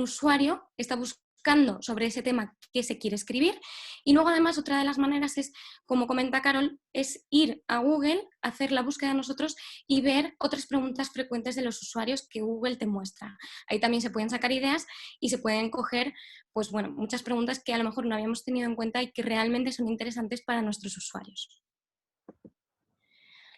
usuario está buscando sobre ese tema que se quiere escribir. Y luego además otra de las maneras es, como comenta Carol, es ir a Google, hacer la búsqueda nosotros y ver otras preguntas frecuentes de los usuarios que Google te muestra. Ahí también se pueden sacar ideas y se pueden coger pues, bueno, muchas preguntas que a lo mejor no habíamos tenido en cuenta y que realmente son interesantes para nuestros usuarios.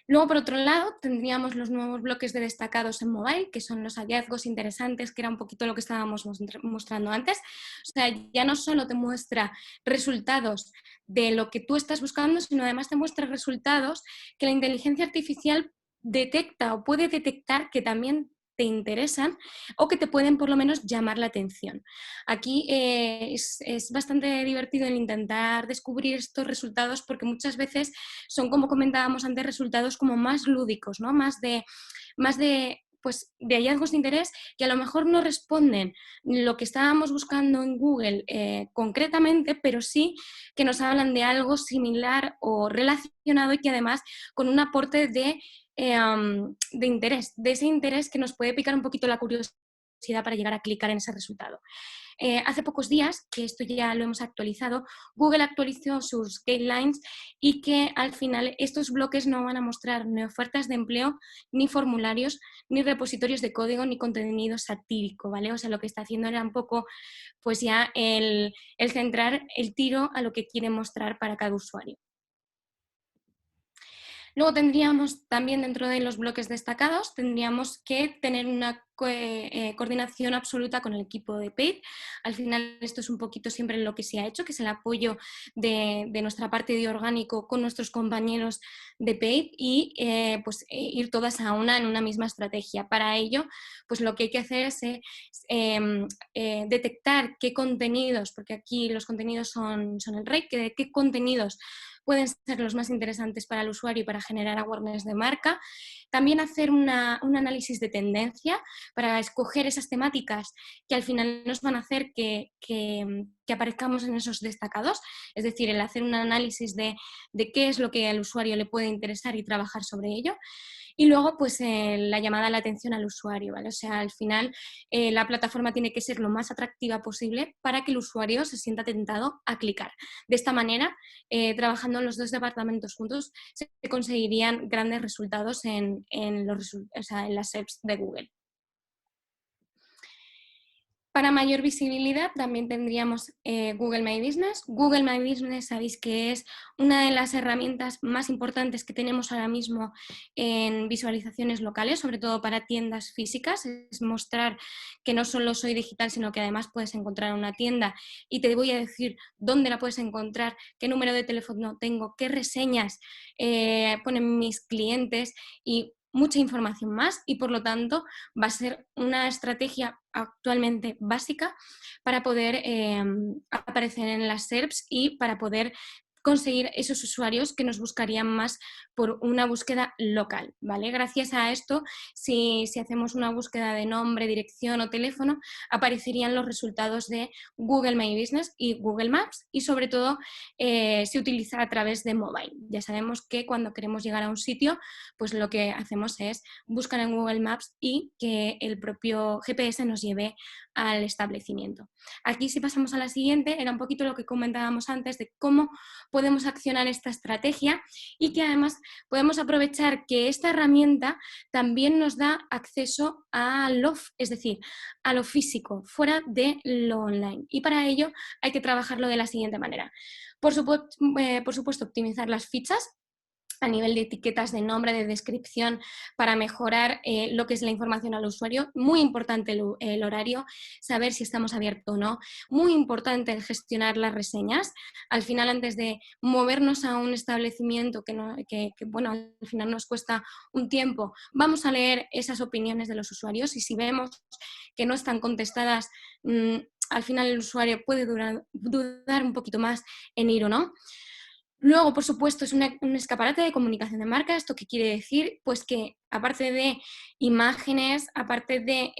Luego, por otro lado, tendríamos los nuevos bloques de destacados en mobile, que son los hallazgos interesantes, que era un poquito lo que estábamos mostrando antes. O sea, ya no solo te muestra resultados de lo que tú estás buscando, sino además te muestra resultados que la inteligencia artificial detecta o puede detectar que también te interesan o que te pueden por lo menos llamar la atención. Aquí es bastante divertido el intentar descubrir estos resultados porque muchas veces son, como comentábamos antes, resultados como más lúdicos, ¿no? Más de pues, de hallazgos de interés que a lo mejor no responden lo que estábamos buscando en Google concretamente, pero sí que nos hablan de algo similar o relacionado y que además con un aporte de interés, de ese interés que nos puede picar un poquito la curiosidad para llegar a clicar en ese resultado. Hace pocos días, que esto ya lo hemos actualizado, Google actualizó sus guidelines y que al final estos bloques no van a mostrar ni ofertas de empleo, ni formularios, ni repositorios de código, ni contenido satírico, ¿vale? O sea, lo que está haciendo era un poco pues ya el centrar el tiro a lo que quiere mostrar para cada usuario. Luego tendríamos también dentro de los bloques destacados, tendríamos que tener una coordinación absoluta con el equipo de paid. Al final esto es un poquito siempre lo que se ha hecho, que es el apoyo de nuestra parte de orgánico con nuestros compañeros de paid y pues, ir todas a una en una misma estrategia. Para ello, pues lo que hay que hacer es detectar qué contenidos, porque aquí los contenidos son el rey, qué contenidos pueden ser los más interesantes para el usuario y para generar awareness de marca. También hacer un análisis de tendencia para escoger esas temáticas que al final nos van a hacer que aparezcamos en esos destacados, es decir, el hacer un análisis de qué es lo que al usuario le puede interesar y trabajar sobre ello. Y luego, pues la llamada a la atención al usuario, ¿vale? O sea, al final la plataforma tiene que ser lo más atractiva posible para que el usuario se sienta tentado a clicar. De esta manera, trabajando en los dos departamentos juntos, se conseguirían grandes resultados en las SERPs de Google. Para mayor visibilidad también tendríamos Google My Business. Google My Business sabéis que es una de las herramientas más importantes que tenemos ahora mismo en visualizaciones locales, sobre todo para tiendas físicas. Es mostrar que no solo soy digital, sino que además puedes encontrar una tienda y te voy a decir dónde la puedes encontrar, qué número de teléfono tengo, qué reseñas ponen mis clientes y mucha información más, y por lo tanto va a ser una estrategia actualmente básica para poder aparecer en las SERPs y para poder conseguir esos usuarios que nos buscarían más por una búsqueda local, ¿vale? Gracias a esto, si hacemos una búsqueda de nombre, dirección o teléfono, aparecerían los resultados de Google My Business y Google Maps, y sobre todo se utiliza a través de mobile. Ya sabemos que cuando queremos llegar a un sitio, pues lo que hacemos es buscar en Google Maps y que el propio GPS nos lleve al establecimiento. Aquí, si pasamos a la siguiente, era un poquito lo que comentábamos antes de cómo podemos accionar esta estrategia, y que además podemos aprovechar que esta herramienta también nos da acceso a es decir, a lo físico, fuera de lo online. Y para ello hay que trabajarlo de la siguiente manera. Por supuesto, optimizar las fichas a nivel de etiquetas de nombre, de descripción, para mejorar lo que es la información al usuario. Muy importante el horario, saber si estamos abiertos o no. Muy importante el gestionar las reseñas. Al final, antes de movernos a un establecimiento que bueno, al final nos cuesta un tiempo, vamos a leer esas opiniones de los usuarios, y si vemos que no están contestadas, al final el usuario puede dudar un poquito más en ir o no. Luego, por supuesto, es un escaparate de comunicación de marca. ¿Esto qué quiere decir? Pues que aparte de imágenes, aparte de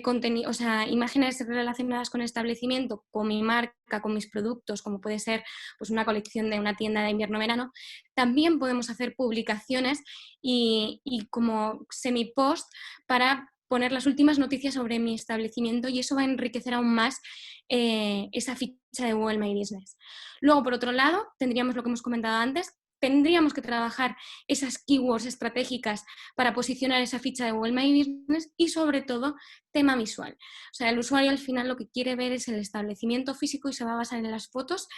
contenido, o sea, imágenes relacionadas con el establecimiento, con mi marca, con mis productos, como puede ser pues una colección de una tienda de invierno-verano, también podemos hacer publicaciones y como semi-post para poner las últimas noticias sobre mi establecimiento, y eso va a enriquecer aún más esa ficha de Google My Business. Luego, por otro lado, tendríamos lo que hemos comentado antes, tendríamos que trabajar esas keywords estratégicas para posicionar esa ficha de Google My Business, y sobre todo tema visual. O sea, el usuario al final lo que quiere ver es el establecimiento físico y se va a basar en las fotos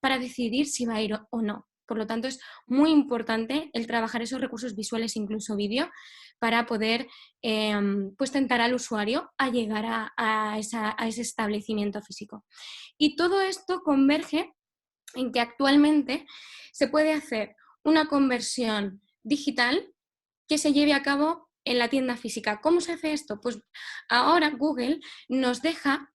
para decidir si va a ir o no. Por lo tanto, es muy importante el trabajar esos recursos visuales, incluso vídeo, para poder pues tentar al usuario a llegar a ese establecimiento físico. Y todo esto converge en que actualmente se puede hacer una conversión digital que se lleve a cabo en la tienda física. ¿Cómo se hace esto? Pues ahora Google nos deja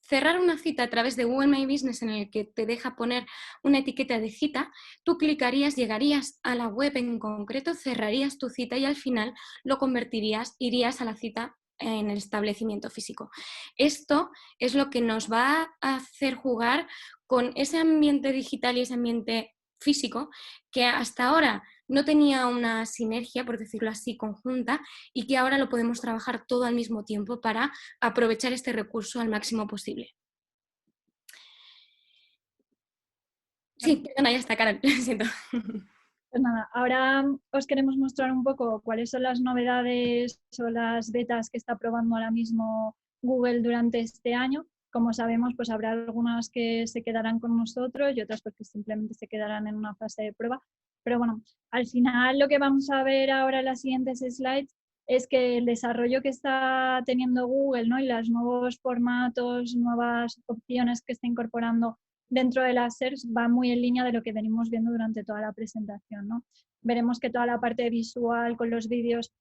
cerrar una cita a través de Google My Business, en el que te deja poner una etiqueta de cita. Tú clicarías, llegarías a la web en concreto, cerrarías tu cita y al final lo convertirías, irías a la cita en el establecimiento físico. Esto es lo que nos va a hacer jugar con ese ambiente digital y ese ambiente físico que hasta ahora no tenía una sinergia, por decirlo así, conjunta, y que ahora lo podemos trabajar todo al mismo tiempo para aprovechar este recurso al máximo posible. Sí, perdona, ya está, Carol, lo siento. Pues nada, ahora os queremos mostrar un poco cuáles son las novedades o las betas que está probando ahora mismo Google durante este año. Como sabemos, pues habrá algunas que se quedarán con nosotros y otras pues que simplemente se quedarán en una fase de prueba. Pero bueno, al final lo que vamos a ver ahora en las siguientes slides es que el desarrollo que está teniendo Google, ¿no? Y los nuevos formatos, nuevas opciones que está incorporando dentro de las SERPs va muy en línea de lo que venimos viendo durante toda la presentación, ¿no? Veremos que toda la parte visual con los vídeos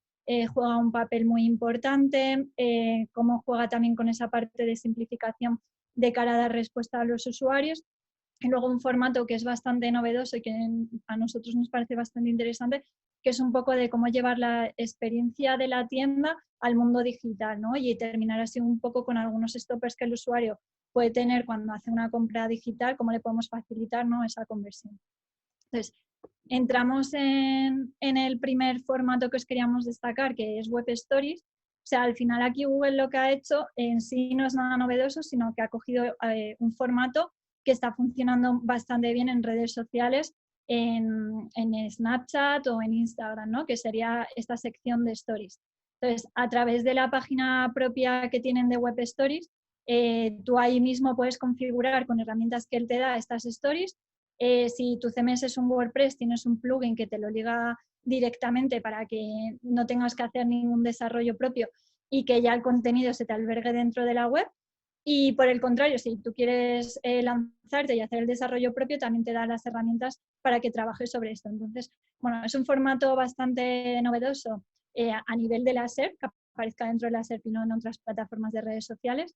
juega un papel muy importante, cómo juega también con esa parte de simplificación de cara a dar respuesta a los usuarios. Y luego un formato que es bastante novedoso y que a nosotros nos parece bastante interesante, que es un poco de cómo llevar la experiencia de la tienda al mundo digital, ¿no? Y terminar así un poco con algunos stoppers que el usuario puede tener cuando hace una compra digital, cómo le podemos facilitar, ¿no? Esa conversión. Entonces, entramos en el primer formato que os queríamos destacar, que es Web Stories. O sea, al final aquí Google lo que ha hecho en sí no es nada novedoso, sino que ha cogido un formato que está funcionando bastante bien en redes sociales, en Snapchat o en Instagram, ¿no? Que sería esta sección de Stories. Entonces, a través de la página propia que tienen de Web Stories, tú ahí mismo puedes configurar con herramientas que él te da estas Stories. Si tu CMS es un WordPress, tienes un plugin que te lo liga directamente para que no tengas que hacer ningún desarrollo propio y que ya el contenido se te albergue dentro de la web. Y por el contrario, si tú quieres lanzarte y hacer el desarrollo propio, también te da las herramientas para que trabajes sobre esto. Entonces, bueno, es un formato bastante novedoso a nivel de la SERP, que aparezca dentro de la SERP y no en otras plataformas de redes sociales.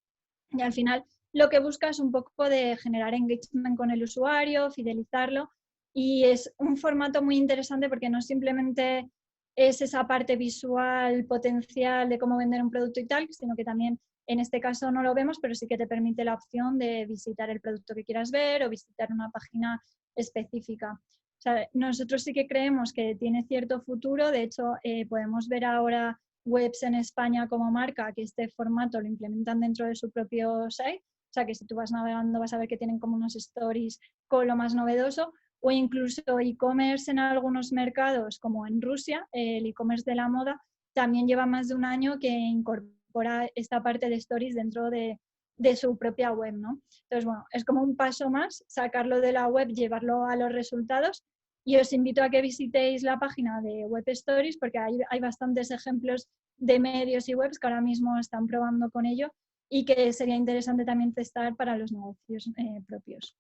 Y al final lo que busca es un poco de generar engagement con el usuario, fidelizarlo, y es un formato muy interesante porque no simplemente es esa parte visual potencial de cómo vender un producto y tal, sino que también en este caso no lo vemos, pero sí que te permite la opción de visitar el producto que quieras ver o visitar una página específica. O sea, nosotros sí que creemos que tiene cierto futuro. De hecho, podemos ver ahora webs en España como marca que este formato lo implementan dentro de su propio site. O sea, que si tú vas navegando vas a ver que tienen como unos stories con lo más novedoso, o incluso e-commerce en algunos mercados, como en Rusia, el e-commerce de la moda, también lleva más de un año que incorpora esta parte de stories dentro de su propia web, ¿no? Entonces, bueno, es como un paso más, sacarlo de la web, llevarlo a los resultados, y os invito a que visitéis la página de Web Stories porque hay bastantes ejemplos de medios y webs que ahora mismo están probando con ello y que sería interesante también testar para los negocios propios.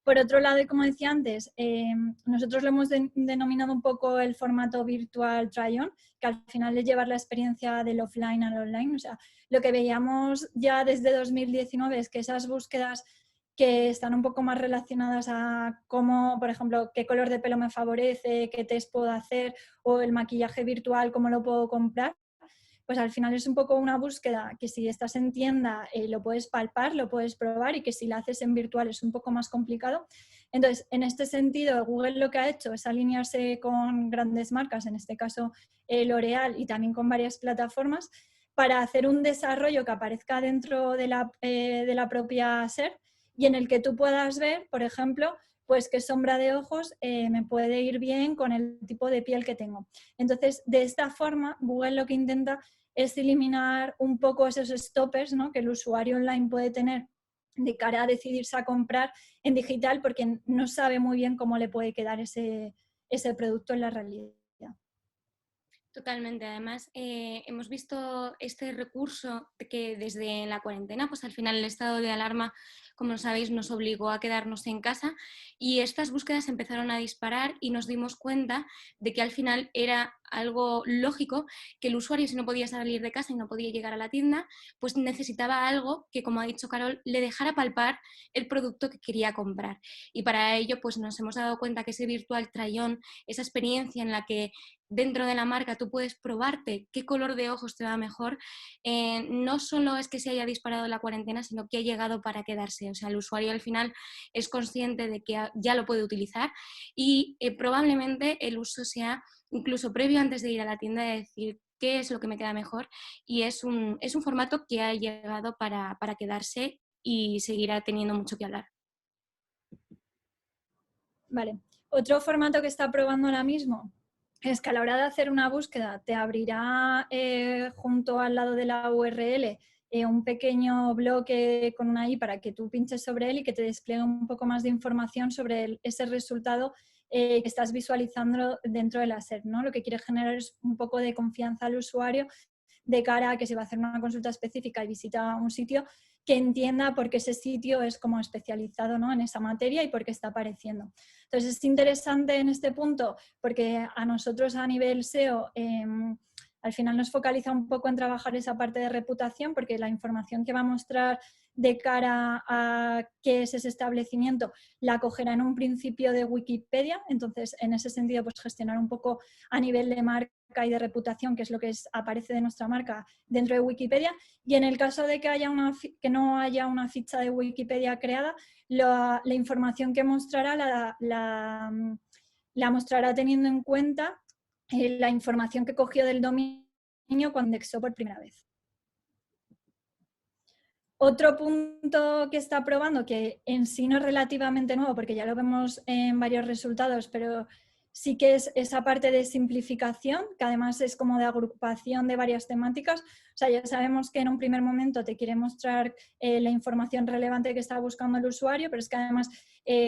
Por otro lado, y como decía antes, nosotros lo hemos denominado un poco el formato virtual try-on, que al final es llevar la experiencia del offline al online. O sea, lo que veíamos ya desde 2019 es que esas búsquedas que están un poco más relacionadas a cómo, por ejemplo, qué color de pelo me favorece, qué test puedo hacer, o el maquillaje virtual, cómo lo puedo comprar, pues al final es un poco una búsqueda que si estás en tienda lo puedes palpar, lo puedes probar, y que si la haces en virtual es un poco más complicado. Entonces, en este sentido, Google lo que ha hecho es alinearse con grandes marcas, en este caso L'Oréal, y también con varias plataformas, para hacer un desarrollo que aparezca dentro de la propia SER, y en el que tú puedas ver, por ejemplo, pues qué sombra de ojos me puede ir bien con el tipo de piel que tengo. Entonces, de esta forma, Google lo que intenta es eliminar un poco esos stoppers, ¿no?, que el usuario online puede tener de cara a decidirse a comprar en digital, porque no sabe muy bien cómo le puede quedar ese producto en la realidad. Totalmente. Además, hemos visto este recurso que desde la cuarentena, pues al final el estado de alarma, como sabéis, nos obligó a quedarnos en casa, y estas búsquedas empezaron a disparar y nos dimos cuenta de que al final era algo lógico que el usuario, si no podía salir de casa y no podía llegar a la tienda, pues necesitaba algo que, como ha dicho Carol, le dejara palpar el producto que quería comprar. Y para ello, pues nos hemos dado cuenta que ese virtual try-on, esa experiencia en la que dentro de la marca tú puedes probarte qué color de ojos te va mejor, no solo es que se haya disparado la cuarentena, sino que ha llegado para quedarse. O sea, el usuario al final es consciente de que ya lo puede utilizar, y probablemente el uso sea incluso previo, antes de ir a la tienda, de decir qué es lo que me queda mejor, y es un formato que ha llegado para quedarse y seguirá teniendo mucho que hablar. Vale. Otro formato que está probando ahora mismo es que a la hora de hacer una búsqueda te abrirá junto al lado de la URL un pequeño bloque con una i para que tú pinches sobre él y que te despliegue un poco más de información sobre ese resultado que estás visualizando dentro de la SERP, ¿no? Lo que quiere generar es un poco de confianza al usuario de cara a que si va a hacer una consulta específica y visita un sitio, que entienda por qué ese sitio es como especializado, ¿no?, en esa materia y por qué está apareciendo. Entonces es interesante en este punto porque a nosotros a nivel SEO al final nos focaliza un poco en trabajar esa parte de reputación, porque la información que va a mostrar de cara a qué es ese establecimiento la cogerá en un principio de Wikipedia. Entonces, en ese sentido, pues gestionar un poco a nivel de marca y de reputación, que es lo que aparece de nuestra marca dentro de Wikipedia. Y en el caso de que no haya una ficha de Wikipedia creada, la información que mostrará la mostrará teniendo en cuenta la información que cogió del dominio cuando indexó por primera vez. Otro punto que está probando, que en sí no es relativamente nuevo porque ya lo vemos en varios resultados, pero sí que es esa parte de simplificación, que además es como de agrupación de varias temáticas. O sea, ya sabemos que en un primer momento te quiere mostrar la información relevante que está buscando el usuario, pero es que además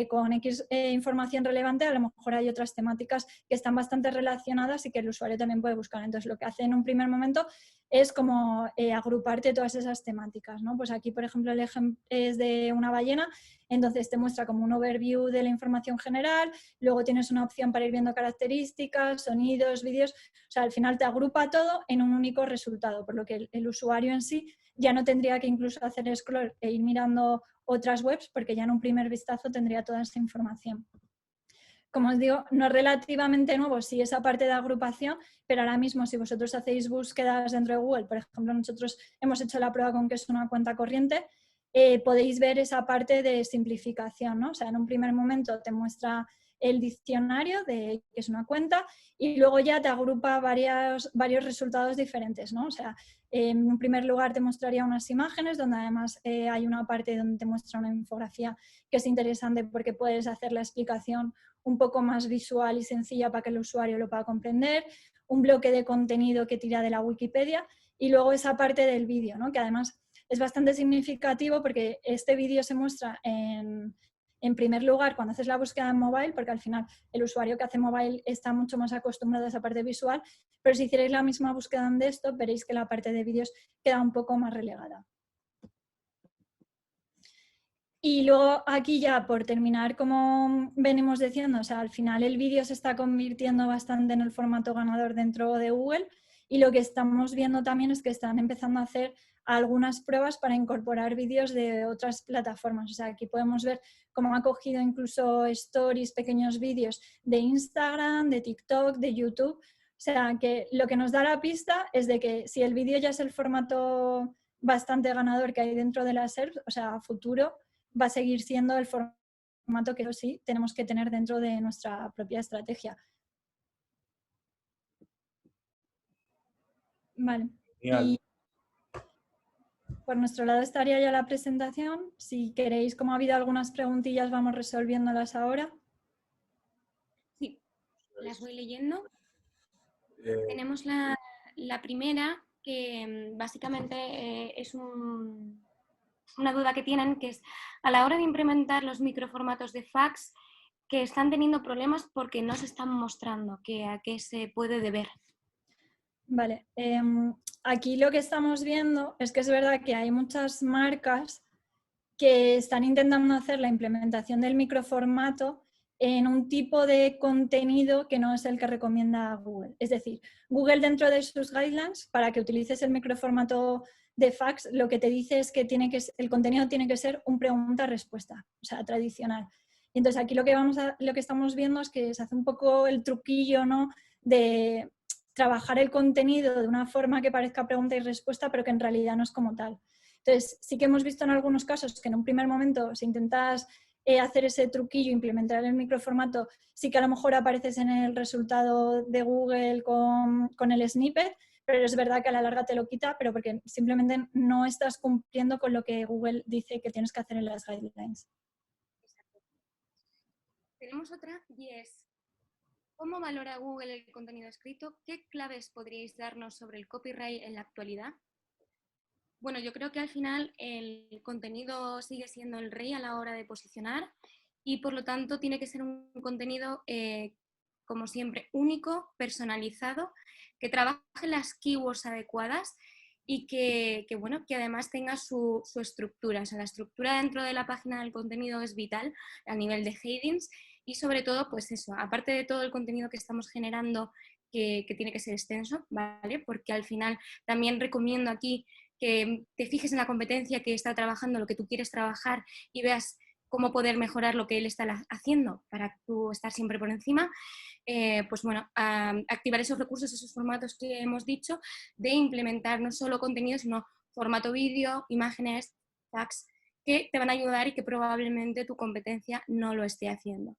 con X información relevante a lo mejor hay otras temáticas que están bastante relacionadas y que el usuario también puede buscar. Entonces, lo que hace en un primer momento es como agruparte todas esas temáticas, ¿no? Pues aquí, por ejemplo, el ejemplo es de una ballena, entonces te muestra como un overview de la información general, luego tienes una opción para ir viendo características, sonidos, vídeos. O sea, al final te agrupa todo en un único resultado, por lo que que el usuario en sí ya no tendría que incluso hacer scroll e ir mirando otras webs, porque ya en un primer vistazo tendría toda esa información. Como os digo, no es relativamente nuevo, sí, esa parte de agrupación, pero ahora mismo si vosotros hacéis búsquedas dentro de Google, por ejemplo, nosotros hemos hecho la prueba con que es una cuenta corriente, podéis ver esa parte de simplificación, ¿no? O sea, en un primer momento te muestra el diccionario de que es una cuenta y luego ya te agrupa varios resultados diferentes, ¿no? O sea, en un primer lugar te mostraría unas imágenes donde además hay una parte donde te muestra una infografía que es interesante porque puedes hacer la explicación un poco más visual y sencilla para que el usuario lo pueda comprender, un bloque de contenido que tira de la Wikipedia y luego esa parte del vídeo, ¿no? Que además es bastante significativo porque este vídeo se muestra en primer lugar cuando haces la búsqueda en mobile, porque al final el usuario que hace mobile está mucho más acostumbrado a esa parte visual, pero si hicierais la misma búsqueda en desktop veréis que la parte de vídeos queda un poco más relegada. Y luego aquí ya por terminar, como venimos diciendo, o sea, al final el vídeo se está convirtiendo bastante en el formato ganador dentro de Google y lo que estamos viendo también es que están empezando a hacer algunas pruebas para incorporar vídeos de otras plataformas. O sea, aquí podemos ver cómo ha cogido incluso stories, pequeños vídeos de Instagram, de TikTok, de YouTube. O sea, que lo que nos da la pista es de que si el vídeo ya es el formato bastante ganador que hay dentro de la SERP, o sea, a futuro, va a seguir siendo el formato que sí tenemos que tener dentro de nuestra propia estrategia. Vale. Y por nuestro lado estaría ya la presentación. Si queréis, como ha habido algunas preguntillas, vamos resolviéndolas ahora. Sí, las voy leyendo. Tenemos la primera, que básicamente es una duda que tienen, que es a la hora de implementar los microformatos de fax, que están teniendo problemas porque no se están mostrando, ¿a qué se puede deber? Vale, aquí lo que estamos viendo es que es verdad que hay muchas marcas que están intentando hacer la implementación del microformato en un tipo de contenido que no es el que recomienda Google. Es decir, Google dentro de sus guidelines, para que utilices el microformato de fax, lo que te dice es que el contenido tiene que ser un pregunta-respuesta, o sea, tradicional. Y entonces aquí lo que estamos viendo es que se hace un poco el truquillo, ¿no?, de trabajar el contenido de una forma que parezca pregunta y respuesta, pero que en realidad no es como tal. Entonces, sí que hemos visto en algunos casos que en un primer momento si intentas hacer ese truquillo, implementar el microformato, sí que a lo mejor apareces en el resultado de Google con el snippet, pero es verdad que a la larga te lo quita, pero porque simplemente no estás cumpliendo con lo que Google dice que tienes que hacer en las guidelines. Exacto. Tenemos otra y es, ¿cómo valora Google el contenido escrito? ¿Qué claves podríais darnos sobre el copyright en la actualidad? Bueno, yo creo que al final el contenido sigue siendo el rey a la hora de posicionar y por lo tanto tiene que ser un contenido, como siempre, único, personalizado, que trabaje las keywords adecuadas y que además tenga su estructura. O sea, la estructura dentro de la página del contenido es vital a nivel de headings y sobre todo, pues eso, aparte de todo el contenido que estamos generando que tiene que ser extenso, ¿vale? Porque al final también recomiendo aquí que te fijes en la competencia que está trabajando, lo que tú quieres trabajar y veas cómo poder mejorar lo que él está haciendo para tú estar siempre por encima, pues bueno, activar esos recursos, esos formatos que hemos dicho, de implementar no solo contenido, sino formato vídeo, imágenes, tags, que te van a ayudar y que probablemente tu competencia no lo esté haciendo.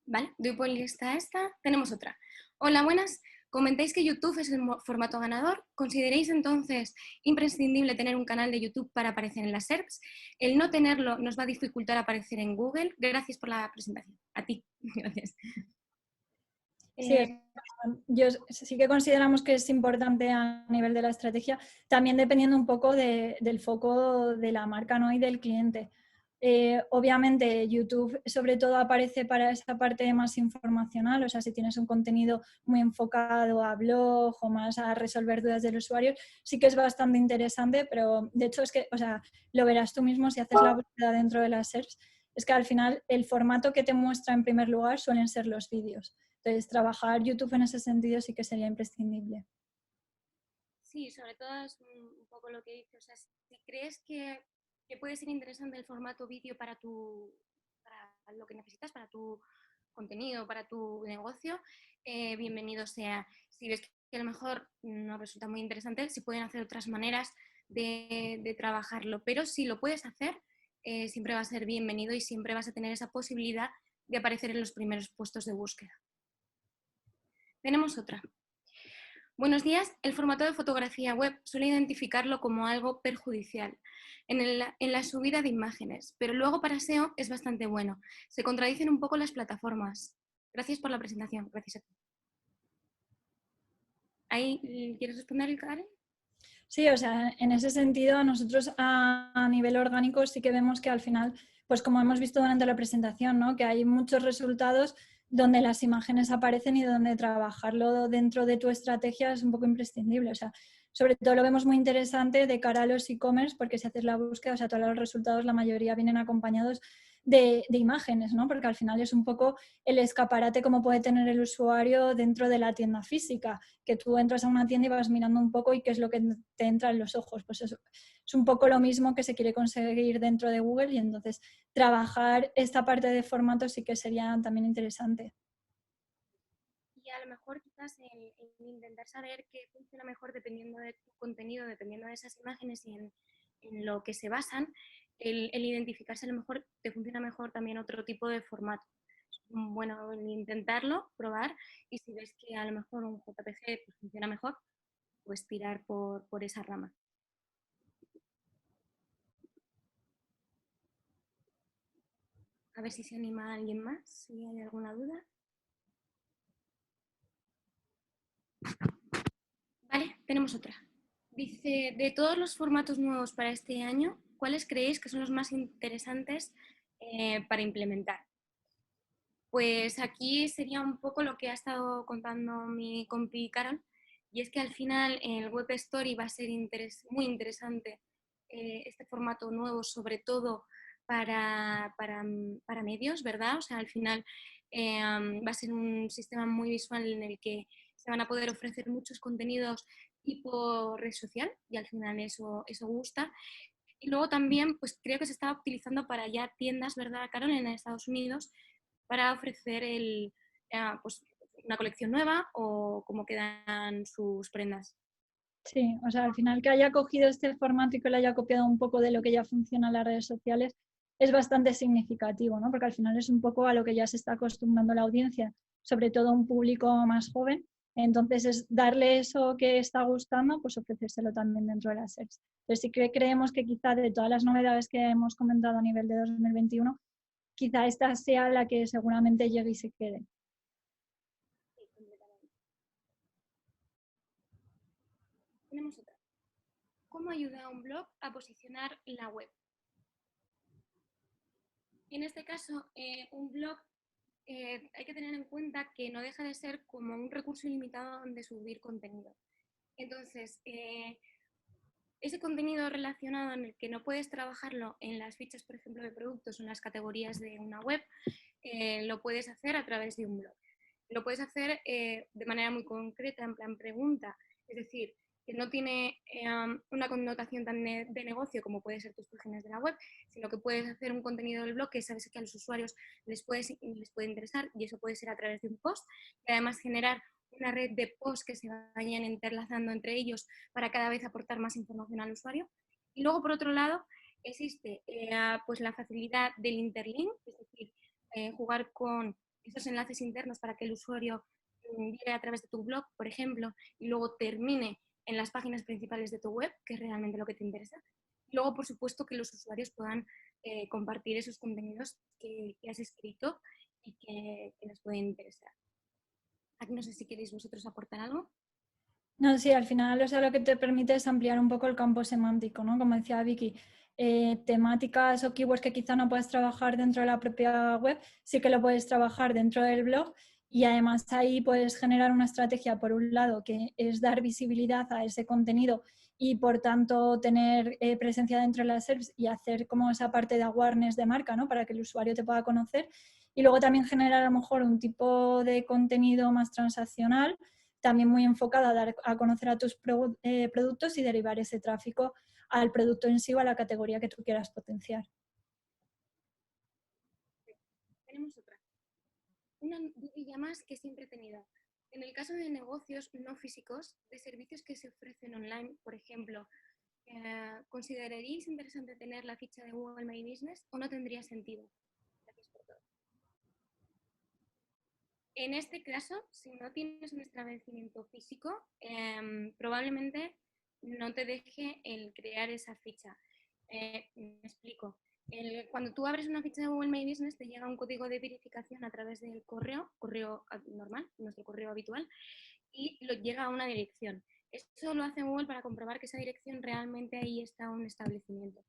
Vale, doy por lista esta. Tenemos otra. Hola, buenas. Comentáis que YouTube es el formato ganador. ¿Consideráis entonces imprescindible tener un canal de YouTube para aparecer en las SERPs? El no tenerlo nos va a dificultar aparecer en Google. Gracias por la presentación. A ti. Gracias. Sí, yo sí que consideramos que es importante a nivel de la estrategia, también dependiendo un poco del foco de la marca, ¿no?, y del cliente. Obviamente YouTube sobre todo aparece para esa parte más informacional, o sea, si tienes un contenido muy enfocado a blog o más a resolver dudas del usuario, sí que es bastante interesante, pero de hecho es que, o sea, lo verás tú mismo si haces la búsqueda dentro de las SERPs, es que al final el formato que te muestra en primer lugar suelen ser los vídeos. Entonces, trabajar YouTube en ese sentido sí que sería imprescindible. Sí, sobre todo es un poco lo que dices. O sea, si crees que puede ser interesante el formato vídeo para lo que necesitas, para tu contenido, para tu negocio, bienvenido sea. Si ves que a lo mejor no resulta muy interesante, se pueden hacer otras maneras de trabajarlo, pero si lo puedes hacer, siempre va a ser bienvenido y siempre vas a tener esa posibilidad de aparecer en los primeros puestos de búsqueda. Tenemos otra. Buenos días. El formato de fotografía web suele identificarlo como algo perjudicial en la subida de imágenes, pero luego para SEO es bastante bueno. Se contradicen un poco las plataformas. Gracias por la presentación. Gracias a ti. ¿Ahí quieres responder, Karen? Sí, o sea, en ese sentido nosotros a nivel orgánico sí que vemos que al final, pues como hemos visto durante la presentación, ¿no? Que hay muchos resultados donde las imágenes aparecen y donde trabajarlo dentro de tu estrategia es un poco imprescindible. O sea, sobre todo lo vemos muy interesante de cara a los e-commerce porque si haces la búsqueda, o sea, todos los resultados, la mayoría vienen acompañados de imágenes, ¿no? Porque al final es un poco el escaparate como puede tener el usuario dentro de la tienda física, que tú entras a una tienda y vas mirando un poco y qué es lo que te entra en los ojos. Pues eso es un poco lo mismo que se quiere conseguir dentro de Google y entonces trabajar esta parte de formato sí que sería también interesante. Y a lo mejor quizás el intentar saber qué funciona mejor dependiendo de tu contenido, dependiendo de esas imágenes y en lo que se basan, el identificarse a lo mejor te funciona mejor también otro tipo de formato. Bueno, intentarlo, probar, y si ves que a lo mejor un JPG pues, funciona mejor, pues tirar por esa rama. A ver si se anima alguien más, si hay alguna duda. Vale, tenemos otra. Dice, de todos los formatos nuevos para este año, ¿cuáles creéis que son los más interesantes para implementar? Pues aquí sería un poco lo que ha estado contando mi compi Carol, y es que al final el Web Story va a ser muy interesante este formato nuevo, sobre todo para medios, ¿verdad? O sea, al final va a ser un sistema muy visual en el que se van a poder ofrecer muchos contenidos tipo red social y al final eso gusta. Y luego también, pues creo que se está utilizando para ya tiendas, ¿verdad, Carol, en Estados Unidos, para ofrecer pues, una colección nueva o cómo quedan sus prendas. Sí, o sea, al final que haya cogido este formato y que lo haya copiado un poco de lo que ya funciona en las redes sociales es bastante significativo, ¿no? Porque al final es un poco a lo que ya se está acostumbrando la audiencia, sobre todo un público más joven. Entonces es darle eso que está gustando, pues ofrecérselo también dentro de las SERPs. Entonces sí que creemos que quizá de todas las novedades que hemos comentado a nivel de 2021, quizá esta sea la que seguramente llegue y se quede. Sí, completamente. Tenemos otra. ¿Cómo ayuda a un blog a posicionar la web? En este caso, un blog hay que tener en cuenta que no deja de ser como un recurso ilimitado donde subir contenido. Entonces, ese contenido relacionado en el que no puedes trabajarlo en las fichas, por ejemplo, de productos o en las categorías de una web, lo puedes hacer a través de un blog. Lo puedes hacer de manera muy concreta, en plan pregunta, es decir, que no tiene una connotación tan de negocio como puede ser tus páginas de la web, sino que puedes hacer un contenido del blog que sabes que a los usuarios les puede interesar, y eso puede ser a través de un post, y además generar una red de posts que se vayan interlazando entre ellos para cada vez aportar más información al usuario. Y luego, por otro lado, existe pues la facilidad del interlink, es decir, jugar con esos enlaces internos para que el usuario llegue a través de tu blog, por ejemplo, y luego termine en las páginas principales de tu web, que es realmente lo que te interesa. Y luego, por supuesto, que los usuarios puedan compartir esos contenidos que has escrito y que les pueden interesar. Aquí no sé si queréis vosotros aportar algo. No, sí, al final, o sea, lo que te permite es ampliar un poco el campo semántico, ¿no? Como decía Vicky, temáticas o keywords que quizá no puedes trabajar dentro de la propia web, sí que lo puedes trabajar dentro del blog, y además ahí puedes generar una estrategia, por un lado, que es dar visibilidad a ese contenido y por tanto tener presencia dentro de las SERPs y hacer como esa parte de awareness de marca, ¿no? Para que el usuario te pueda conocer, y luego también generar a lo mejor un tipo de contenido más transaccional, también muy enfocada a dar a conocer a tus productos y derivar ese tráfico al producto en sí o a la categoría que tú quieras potenciar. Tenemos otra. Una dudilla más que siempre he tenido. En el caso de negocios no físicos, de servicios que se ofrecen online, por ejemplo, ¿consideraríais interesante tener la ficha de Google My Business o no tendría sentido? Gracias por todo. En este caso, si no tienes un establecimiento físico, probablemente no te deje el crear esa ficha. Me explico. Cuando tú abres una ficha de Google My Business, te llega un código de verificación a través del correo normal, nuestro correo habitual, y llega a una dirección. Eso lo hace Google para comprobar que esa dirección realmente ahí está un establecimiento.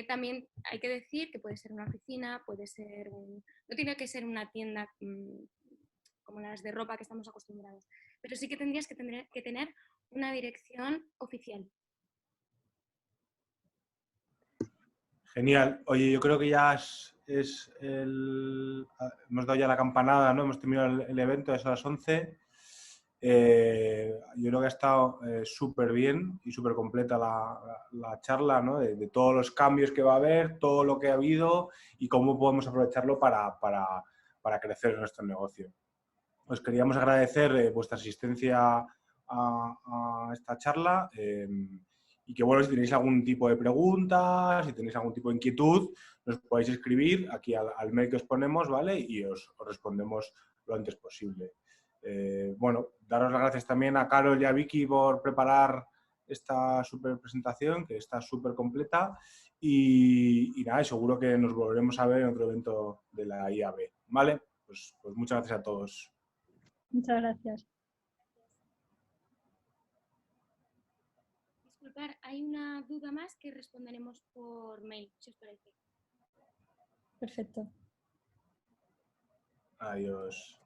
También hay que decir que puede ser una oficina, puede ser no tiene que ser una tienda como las de ropa que estamos acostumbrados, pero sí que tendrías que tener una dirección oficial. Genial. Oye, yo creo que ya hemos dado ya la campanada, ¿no? Hemos terminado el evento, es a las 11. Yo creo que ha estado súper bien y súper completa la charla, ¿no? De todos los cambios que va a haber, todo lo que ha habido y cómo podemos aprovecharlo para crecer en nuestro negocio. Os queríamos agradecer vuestra asistencia a esta charla y que, bueno, si tenéis algún tipo de pregunta, si tenéis algún tipo de inquietud, nos podéis escribir aquí al mail que os ponemos, ¿vale? Y os respondemos lo antes posible. Bueno, daros las gracias también a Carol y a Vicky por preparar esta súper presentación, que está súper completa. Y nada, seguro que nos volveremos a ver en otro evento de la IAB, ¿vale? Pues muchas gracias a todos. Muchas gracias. Disculpad, hay una duda más que responderemos por mail, si os parece. Perfecto. Adiós.